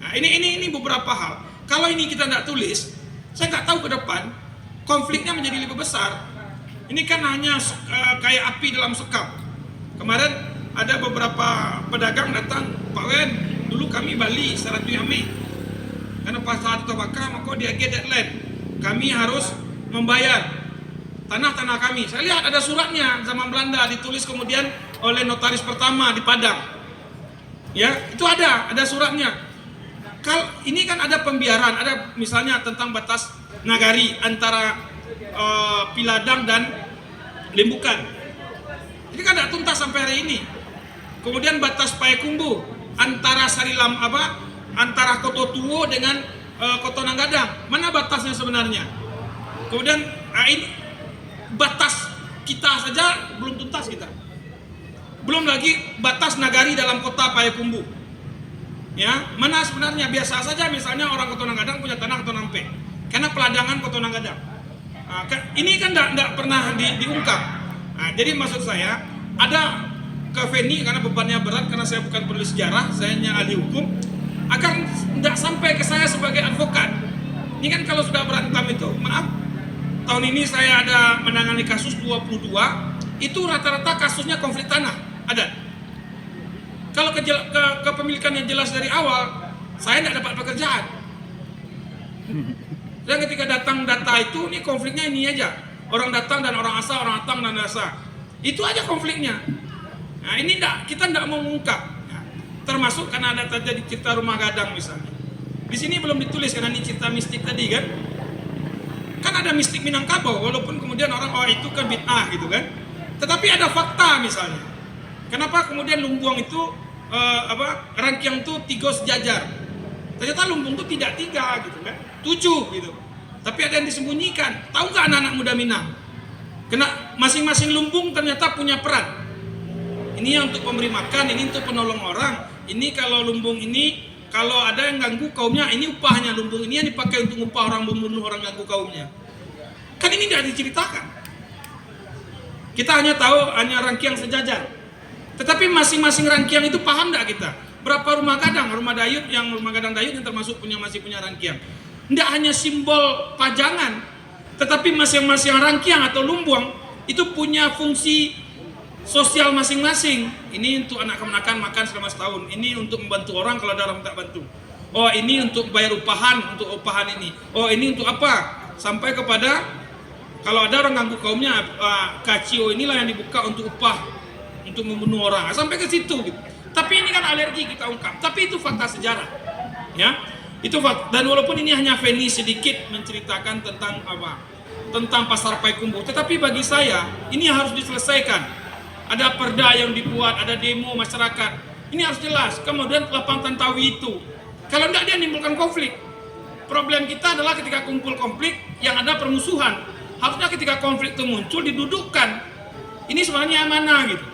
Nah, ini beberapa hal. Kalau ini kita tidak tulis, saya nggak tahu ke depan konfliknya menjadi lebih besar. Ini kan hanya kayak api dalam sekam. Kemarin ada beberapa pedagang datang, Pak Wen, dulu kami Bali syarat Yami, karena pas saat terbakar maka dia deadline, kami harus membayar tanah-tanah kami. Saya lihat ada suratnya zaman Belanda, ditulis kemudian oleh notaris pertama di Padang. Ya, itu ada suratnya. Ini kan ada pembiaran, ada misalnya tentang batas nagari antara Piladang dan Lembukan. Ini kan tidak tuntas sampai hari ini. Kemudian batas Payakumbuh antara Sarilam antara Koto Tuwo dengan Koto Nanggadang, mana batasnya sebenarnya? Kemudian ini batas kita saja belum tuntas kita. Belum lagi batas nagari dalam kota Payakumbuh. Ya, mana sebenarnya biasa saja misalnya orang Koto Nanggadang punya tanah Koto Nampe. Karena peladangan Koto Nanggadang. Ini kan tidak pernah diungkap. Jadi maksud saya ada ke Feni karena bebannya berat, karena saya bukan penulis sejarah, saya hanya ahli hukum, agar tidak sampai ke saya sebagai advokat. Ini kan kalau sudah berantem itu, maaf, tahun ini saya ada menangani kasus 22, itu rata-rata kasusnya konflik tanah, ada. Kalau kepemilikan yang jelas dari awal, saya tidak dapat pekerjaan. Dan ketika datang data itu, ini konfliknya ini aja. Orang datang dan orang asa, orang datang dan asa. Itu aja konfliknya. Nah ini kita tidak mau mengungkap. Termasuk karena ada terjadi cerita rumah gadang misalnya. Di sini belum ditulis karena ini cerita mistik tadi kan. Kan ada mistik Minangkabau, walaupun kemudian orang itu kan bid'ah gitu kan. Tetapi ada fakta misalnya. Kenapa kemudian Lumbuang itu Rangkiang itu 3 sejajar. Ternyata Lumbung itu tidak 3 gitu kan. 7 gitu. Tapi ada yang disembunyikan. Tahu nggak anak-anak muda Minang? Kena masing-masing lumbung ternyata punya peran. Ini yang untuk pemberi makan, ini untuk penolong orang. Ini kalau lumbung ini, kalau ada yang ganggu kaumnya, ini upahnya. Lumbung ini yang dipakai untuk upah orang membunuh orang ganggu kaumnya. Kan ini tidak diceritakan. Kita hanya tahu hanya Rangkiang sejajar. Tetapi masing-masing Rangkiang itu paham tidak kita? Berapa rumah gadang, rumah gadang Dayut yang termasuk masih punya Rangkiang. Tidak hanya simbol pajangan, tetapi masing-masing Rangkiang atau Lumbuang itu punya fungsi sosial masing-masing. Ini untuk anak kemenakan makan selama setahun. Ini untuk membantu orang kalau ada orang tak bantu. Oh ini untuk bayar upahan, untuk upahan ini. Oh ini untuk apa? Sampai kepada kalau ada orang ganggu kaumnya, kacio inilah yang dibuka untuk upah, untuk membunuh orang. Sampai ke situ. Gitu. Tapi ini kan alergi kita ungkap. Tapi itu fakta sejarah. Ya, itu fakta. Dan walaupun ini hanya Feni sedikit menceritakan tentang tentang pasar Payakumbuh. Tetapi bagi saya ini harus diselesaikan. Ada perda yang dibuat, ada demo masyarakat. Ini harus jelas. Kemudian lapang Tantawi itu. Kalau tidak dia menimbulkan konflik. Problem kita adalah ketika kumpul konflik yang ada permusuhan. Harusnya ketika konflik itu muncul didudukkan. Ini sebenarnya mana gitu.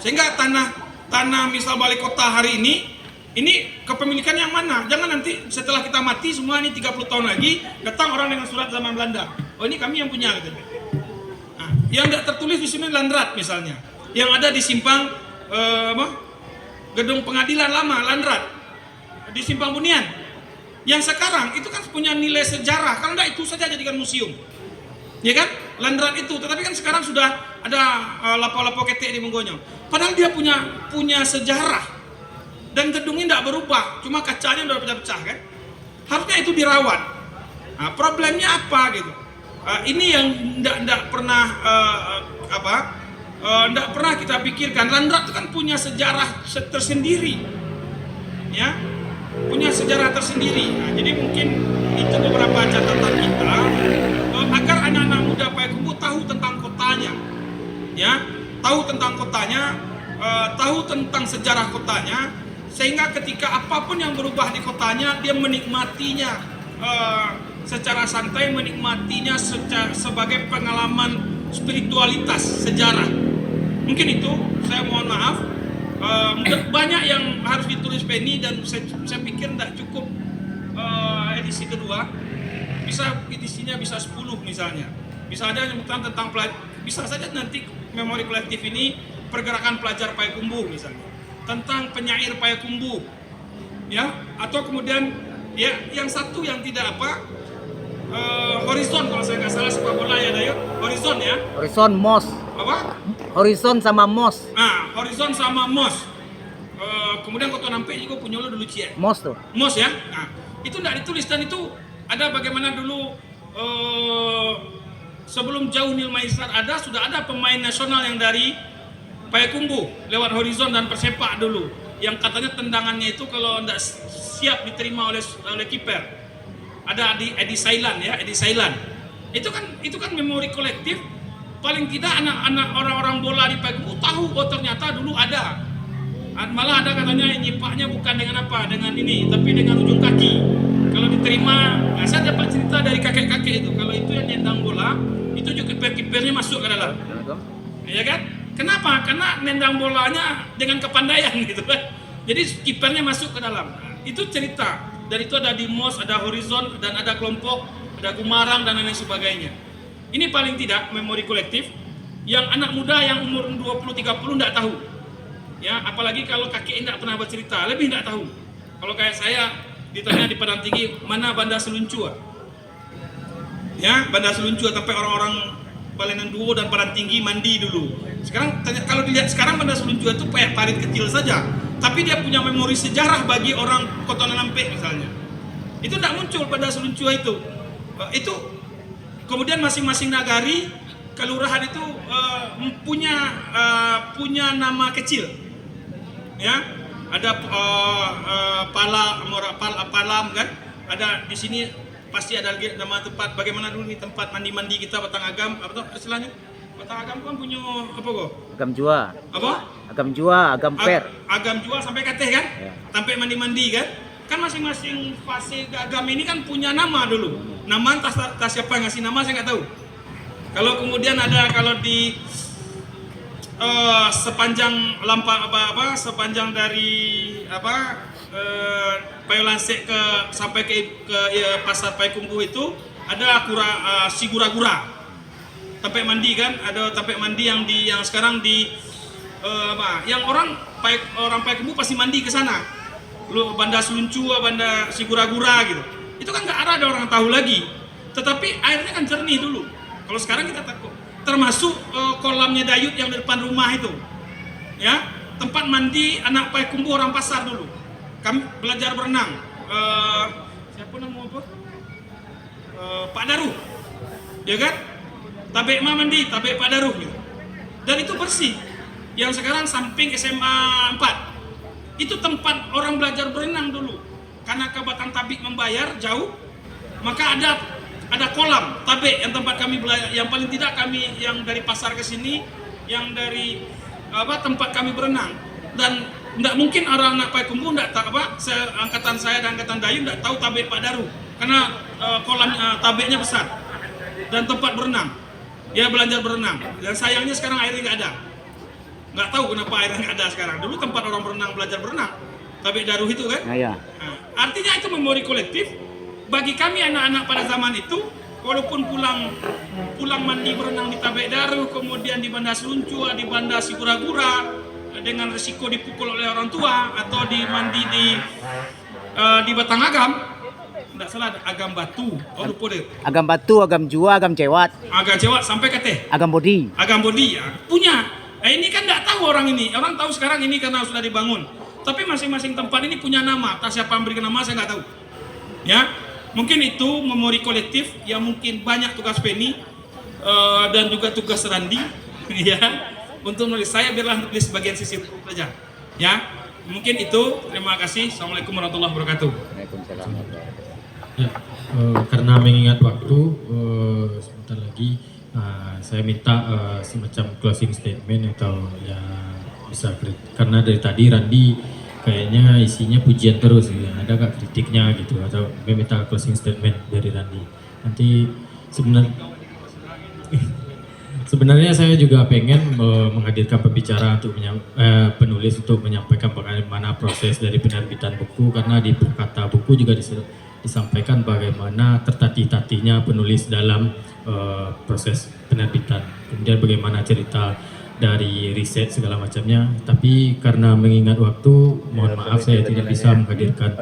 Sehingga tanah misal balai kota hari ini kepemilikan yang mana? Jangan nanti setelah kita mati semua ini 30 tahun lagi datang orang dengan surat zaman Belanda. Oh ini kami yang punya gitu. Yang tidak tertulis di sini Landrat misalnya, yang ada di simpang gedung pengadilan lama Landrat di Simpang Bunian, yang sekarang itu kan punya nilai sejarah. Kalau tidak itu saja jadikan museum, ya kan Landrat itu. Tetapi kan sekarang sudah ada lapo-lapo ketek di Monggonyo. Padahal dia punya sejarah dan gedungnya tidak berubah, cuma kacanya udah pecah-pecah kan. Harusnya itu dirawat. Nah, problemnya apa gitu? Ini yang tidak pernah tidak pernah kita pikirkan. Landrat itu kan punya sejarah tersendiri, ya, punya sejarah tersendiri. Nah, jadi mungkin itu beberapa catatan kita agar anak-anak muda Payakumbuh tahu tentang kotanya, ya, tahu tentang kotanya, tahu tentang sejarah kotanya, sehingga ketika apapun yang berubah di kotanya dia menikmatinya. Secara santai, menikmatinya sebagai pengalaman spiritualitas sejarah. Mungkin itu, saya mohon maaf. Banyak yang harus ditulis Penny dan saya pikir tidak cukup edisi kedua. Edisinya bisa 10 misalnya. Bisa ada yang tentang bisa saja nanti memori kolektif ini pergerakan pelajar Payakumbuh misalnya. Tentang penyair Payakumbuh. Ya, atau kemudian ya yang satu yang tidak Horizon kalau saya nggak salah sepak bola ya Dayut. Horizon ya. Horizon Mos. Apa? Horizon sama Mos. Nah, Horizon sama Mos. Kemudian Koto Nampe juga punya lo dulu Cie. Mos tuh. Mos ya. Nah, itu tidak ditulis dan itu ada bagaimana dulu sebelum jauh Nil Maisar sudah ada pemain nasional yang dari Payakumbuh lewat Horizon dan Persepak dulu. Yang katanya tendangannya itu kalau tidak siap diterima oleh kiper. Ada di Edi Sailan ya, Edi Sailan. Itu kan memori kolektif paling tidak anak-anak orang-orang bola di Payakumbuh tahu oh ternyata dulu ada. Malah ada katanya nyipaknya bukan dengan apa, dengan ini, tapi dengan ujung kaki. Kalau diterima, nah saya dapat cerita dari kakek-kakek itu, kalau itu yang nendang bola, itu juga kiper-kipernya masuk ke dalam. Ya kan? Kenapa? Karena nendang bolanya dengan kepandaian gitu kan. Jadi kipernya masuk ke dalam. Nah, itu cerita. Dan itu ada di MOS, ada Horizon, dan ada kelompok, ada Gumarang dan lain sebagainya. Ini paling tidak memori kolektif yang anak muda yang umur 20-30 tidak tahu. Ya, apalagi kalau kakek tidak pernah bercerita, lebih tidak tahu. Kalau kayak saya ditanya di Padang Tinggi, mana Banda Seluncua? Ya, Banda Seluncua sampai orang-orang Balenan Duo dan Padang Tinggi mandi dulu. Sekarang kalau dilihat sekarang Banda Seluncua itu kayak parit kecil saja, tapi dia punya memori sejarah bagi orang Kota Nampek misalnya. Itu tidak muncul Banda Seluncua itu. Itu kemudian masing-masing nagari kelurahan itu punya nama kecil. Ya, ada Palam kan, ada di sini pasti ada nama tempat. Bagaimana dulu nih tempat mandi kita Batang Agam, apa tuh istilahnya? Batang Agam kan punya apa kok? Agam Jua. Apa? Agam Jua, Agam Per. Agam Jua sampai Kateh kan? Ya. Sampai mandi kan? Kan masing-masing fase agam ini kan punya nama dulu. Nama entah siapa yang ngasih nama saya nggak tahu. Kalau kemudian ada kalau di sepanjang sepanjang dari Payolansek sampai ke pasar Payakumbuh itu ada si gura-gura tempat mandi kan, ada tempat mandi yang sekarang yang orang Payakumbuh pasti mandi ke sana. Lu Banda Seluncua, Banda si gura-gura gitu. Itu kan nggak ada orang tahu lagi. Tetapi airnya kan jernih dulu. Kalau sekarang kita takut. Termasuk kolamnya Dayut yang di depan rumah itu, ya, tempat mandi anak Payakumbuh orang pasar dulu. Kami belajar berenang. Siapa nama apa? Pak Daruh, ya kan? Tabek mandi, tabek Pak Daruh gitu. Dan itu bersih. Yang sekarang samping SMA 4 itu tempat orang belajar berenang dulu. Karena ke Batang Tabik membayar jauh, maka ada kolam tabek yang tempat kami belajar, yang paling tidak kami yang dari pasar ke sini, yang dari tempat kami berenang. Dan tidak mungkin orang anak Payakumbuh tidak tahu angkatan saya dan angkatan Dayu tidak tahu tabek Pak Daru karena kolam tabeknya besar dan tempat berenang. Ya belajar berenang. Dan sayangnya sekarang airnya nggak ada. Nggak tahu kenapa airnya nggak ada sekarang. Dulu tempat orang berenang belajar berenang. Tabek Daru itu kan. Ya. Nah, artinya itu memori kolektif. Bagi kami anak-anak pada zaman itu, walaupun pulang mandi berenang di Tabek Daru, kemudian di Banda Seluncua, di Banda Sigura-gura, dengan risiko dipukul oleh orang tua, atau mandi di Batang Agam, tidak salah Agam Batu, lupa deh. Agam Batu, Agam Jua, Agam Cewat. Agam Cewat sampai ke Teh. Agam Bodi. Agam Bodi ya, punya. Ini kan tidak tahu orang ini. Orang tahu sekarang ini karena sudah dibangun. Tapi masing-masing tempat ini punya nama. Tak siapa yang berikan nama saya nggak tahu. Ya. Mungkin itu memori kolektif yang mungkin banyak tugas Penny dan juga tugas Randi ya untuk menulis. Saya biarlah nulis bagian sisi saja ya. Mungkin itu. Terima kasih. Assalamualaikum warahmatullahi wabarakatuh. Ya, karena mengingat waktu sebentar lagi saya minta semacam closing statement atau ya bisa karena dari tadi Randi kayaknya isinya pujian terus ya. Ada gak kritiknya gitu atau minta closing statement dari Randi. Nanti sebenarnya saya juga pengen menghadirkan pembicara untuk penulis untuk menyampaikan bagaimana proses dari penerbitan buku, karena di perkata buku juga disampaikan bagaimana tertatih-tatihnya penulis dalam proses penerbitan, kemudian bagaimana cerita dari riset segala macamnya. Tapi karena mengingat waktu, mohon maaf saya tidak bisa menghadirkan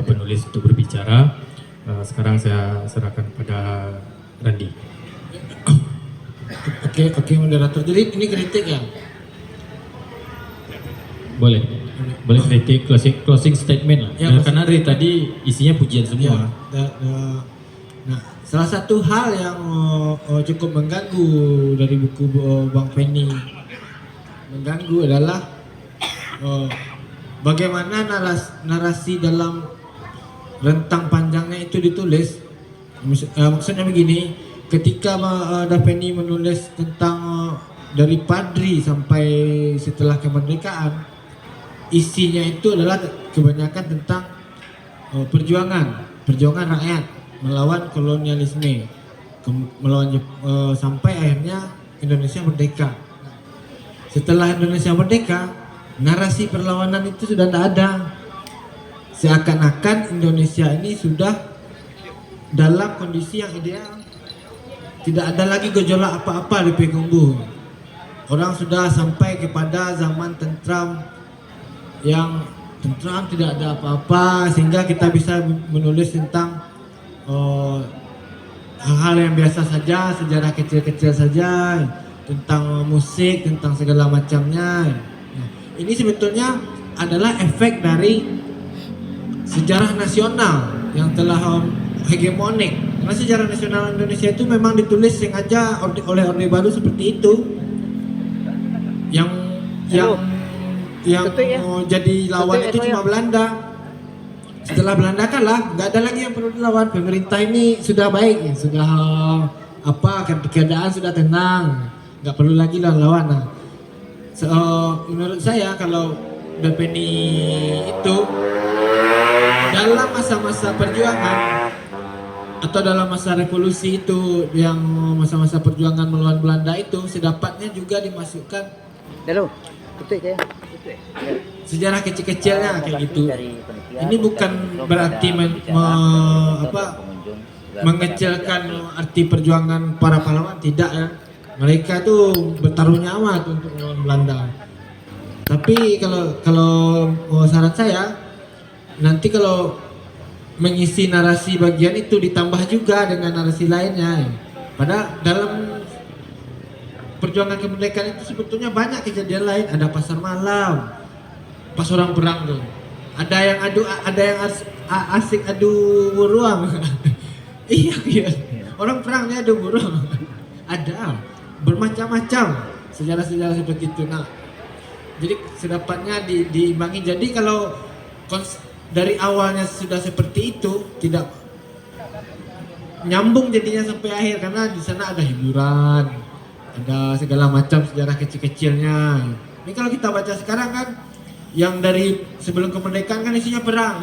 penulis untuk berbicara. Sekarang saya serahkan pada Randi. Oke, moderator. Jadi ini kritik ya? Boleh kritik closing statement lah. Ya, karena dari tadi isinya pujian semua. Nah, salah satu hal yang cukup mengganggu dari buku Bang Penny adalah bagaimana narasi dalam rentang panjangnya itu ditulis. Maksudnya begini, ketika Daveni menulis tentang dari Padri sampai setelah kemerdekaan, isinya itu adalah kebanyakan tentang perjuangan rakyat melawan kolonialisme, sampai akhirnya Indonesia merdeka. Setelah Indonesia merdeka, narasi perlawanan itu sudah tidak ada. Seakan-akan Indonesia ini sudah dalam kondisi yang ideal. Tidak ada lagi gejolak apa-apa di Payakumbuh. Orang sudah sampai kepada zaman tentram yang tentram, tidak ada apa-apa, sehingga kita bisa menulis tentang hal-hal yang biasa saja, sejarah kecil-kecil saja, tentang musik, tentang segala macamnya. Nah, ini sebetulnya adalah efek dari sejarah nasional yang telah hegemonik. Karena sejarah nasional Indonesia itu memang ditulis sengaja oleh Orde Baru seperti itu. Yang jadi lawan itu cuma Belanda. Setelah Belanda kalah, nggak ada lagi yang perlu dilawan. Pemerintah ini sudah baik, sudah keadaan sudah tenang, nggak perlu lagi lawan. Nah, menurut saya kalau Daveni itu dalam masa-masa perjuangan atau dalam masa revolusi itu, yang masa-masa perjuangan melawan Belanda itu, sedapatnya juga dimasukkan sejarah kecil-kecilnya kayak gitu. Ini bukan berarti mengecilkan arti perjuangan para pahlawan, tidak ya. Mereka tuh bertaruh nyawa untuk melawan Belanda. Tapi kalau saran saya, nanti kalau mengisi narasi bagian itu ditambah juga dengan narasi lainnya. Pada dalam perjuangan kemerdekaan itu sebetulnya banyak kejadian lain. Ada pasar malam, pas orang perang tuh. Ada yang asik adu buruang. Iya. Orang perangnya adu buruang. Ada bermacam-macam sejarah-sejarah seperti itu. Nah, jadi sedapatnya diimbangi. Jadi kalau dari awalnya sudah seperti itu, tidak nyambung jadinya sampai akhir, karena di sana ada hiburan, ada segala macam sejarah kecil-kecilnya. Ini kalau kita baca sekarang kan, yang dari sebelum kemerdekaan kan isinya perang.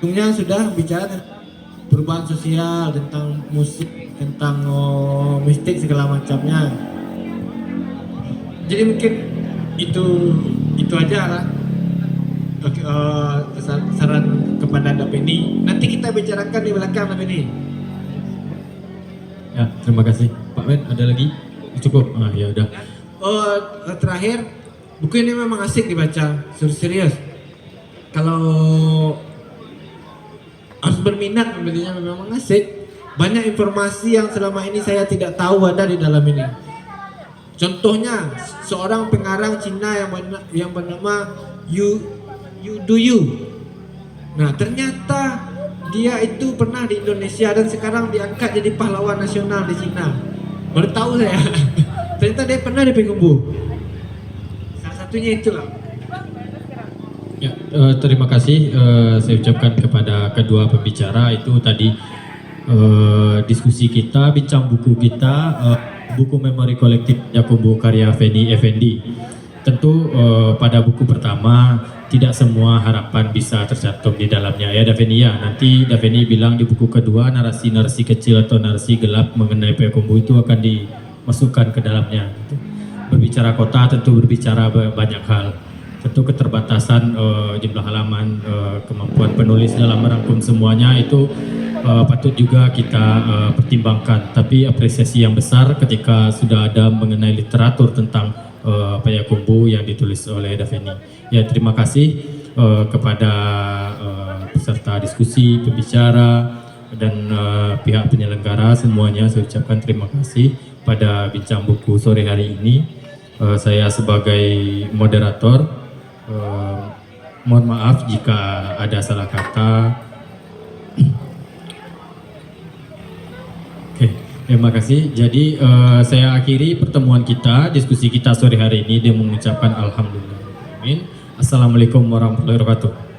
Ujungnya sudah bicara tentang perubahan sosial, tentang musik, tentang mistik segala macamnya. Jadi mungkin itu aja lah saran kepada Daveni. Nanti kita bicarakan di belakang Daveni. Ya, terima kasih. Pak Ben, ada lagi? Cukup? Ya udah. Terakhir, buku ini memang asik dibaca, serius. Kalau harus berminat membelinya, memang asik. Banyak informasi yang selama ini saya tidak tahu ada di dalam ini. Contohnya, seorang pengarang Cina yang bernama Yu Du. Nah, ternyata dia itu pernah di Indonesia dan sekarang diangkat jadi pahlawan nasional di Cina. Baru tahu saya. Ternyata dia pernah di Payakumbuh. Salah satunya itulah. Ya, terima kasih saya ucapkan kepada kedua pembicara. Itu tadi diskusi kita, bincang buku kita, buku memori kolektif Payakumbuh karya Veni Effendi. Tentu pada buku pertama tidak semua harapan bisa tercantum di dalamnya ya Daveni ya. Nanti Daveni bilang di buku kedua narasi-narasi kecil atau narasi gelap mengenai Payakumbuh itu akan dimasukkan ke dalamnya. Berbicara kota tentu berbicara banyak hal. Tentu keterbatasan jumlah halaman, kemampuan penulis dalam merangkum semuanya itu patut juga kita pertimbangkan. Tapi apresiasi yang besar ketika sudah ada mengenai literatur tentang Payakumbuh yang ditulis oleh Daveni. Ya, terima kasih kepada peserta diskusi, pembicara, dan pihak penyelenggara semuanya. Saya ucapkan terima kasih pada bincang buku sore hari ini. Saya sebagai moderator mohon maaf jika ada salah kata. Terima kasih. Jadi saya akhiri pertemuan kita, diskusi kita sore hari ini dengan mengucapkan alhamdulillah. Amin. Assalamualaikum warahmatullahi wabarakatuh.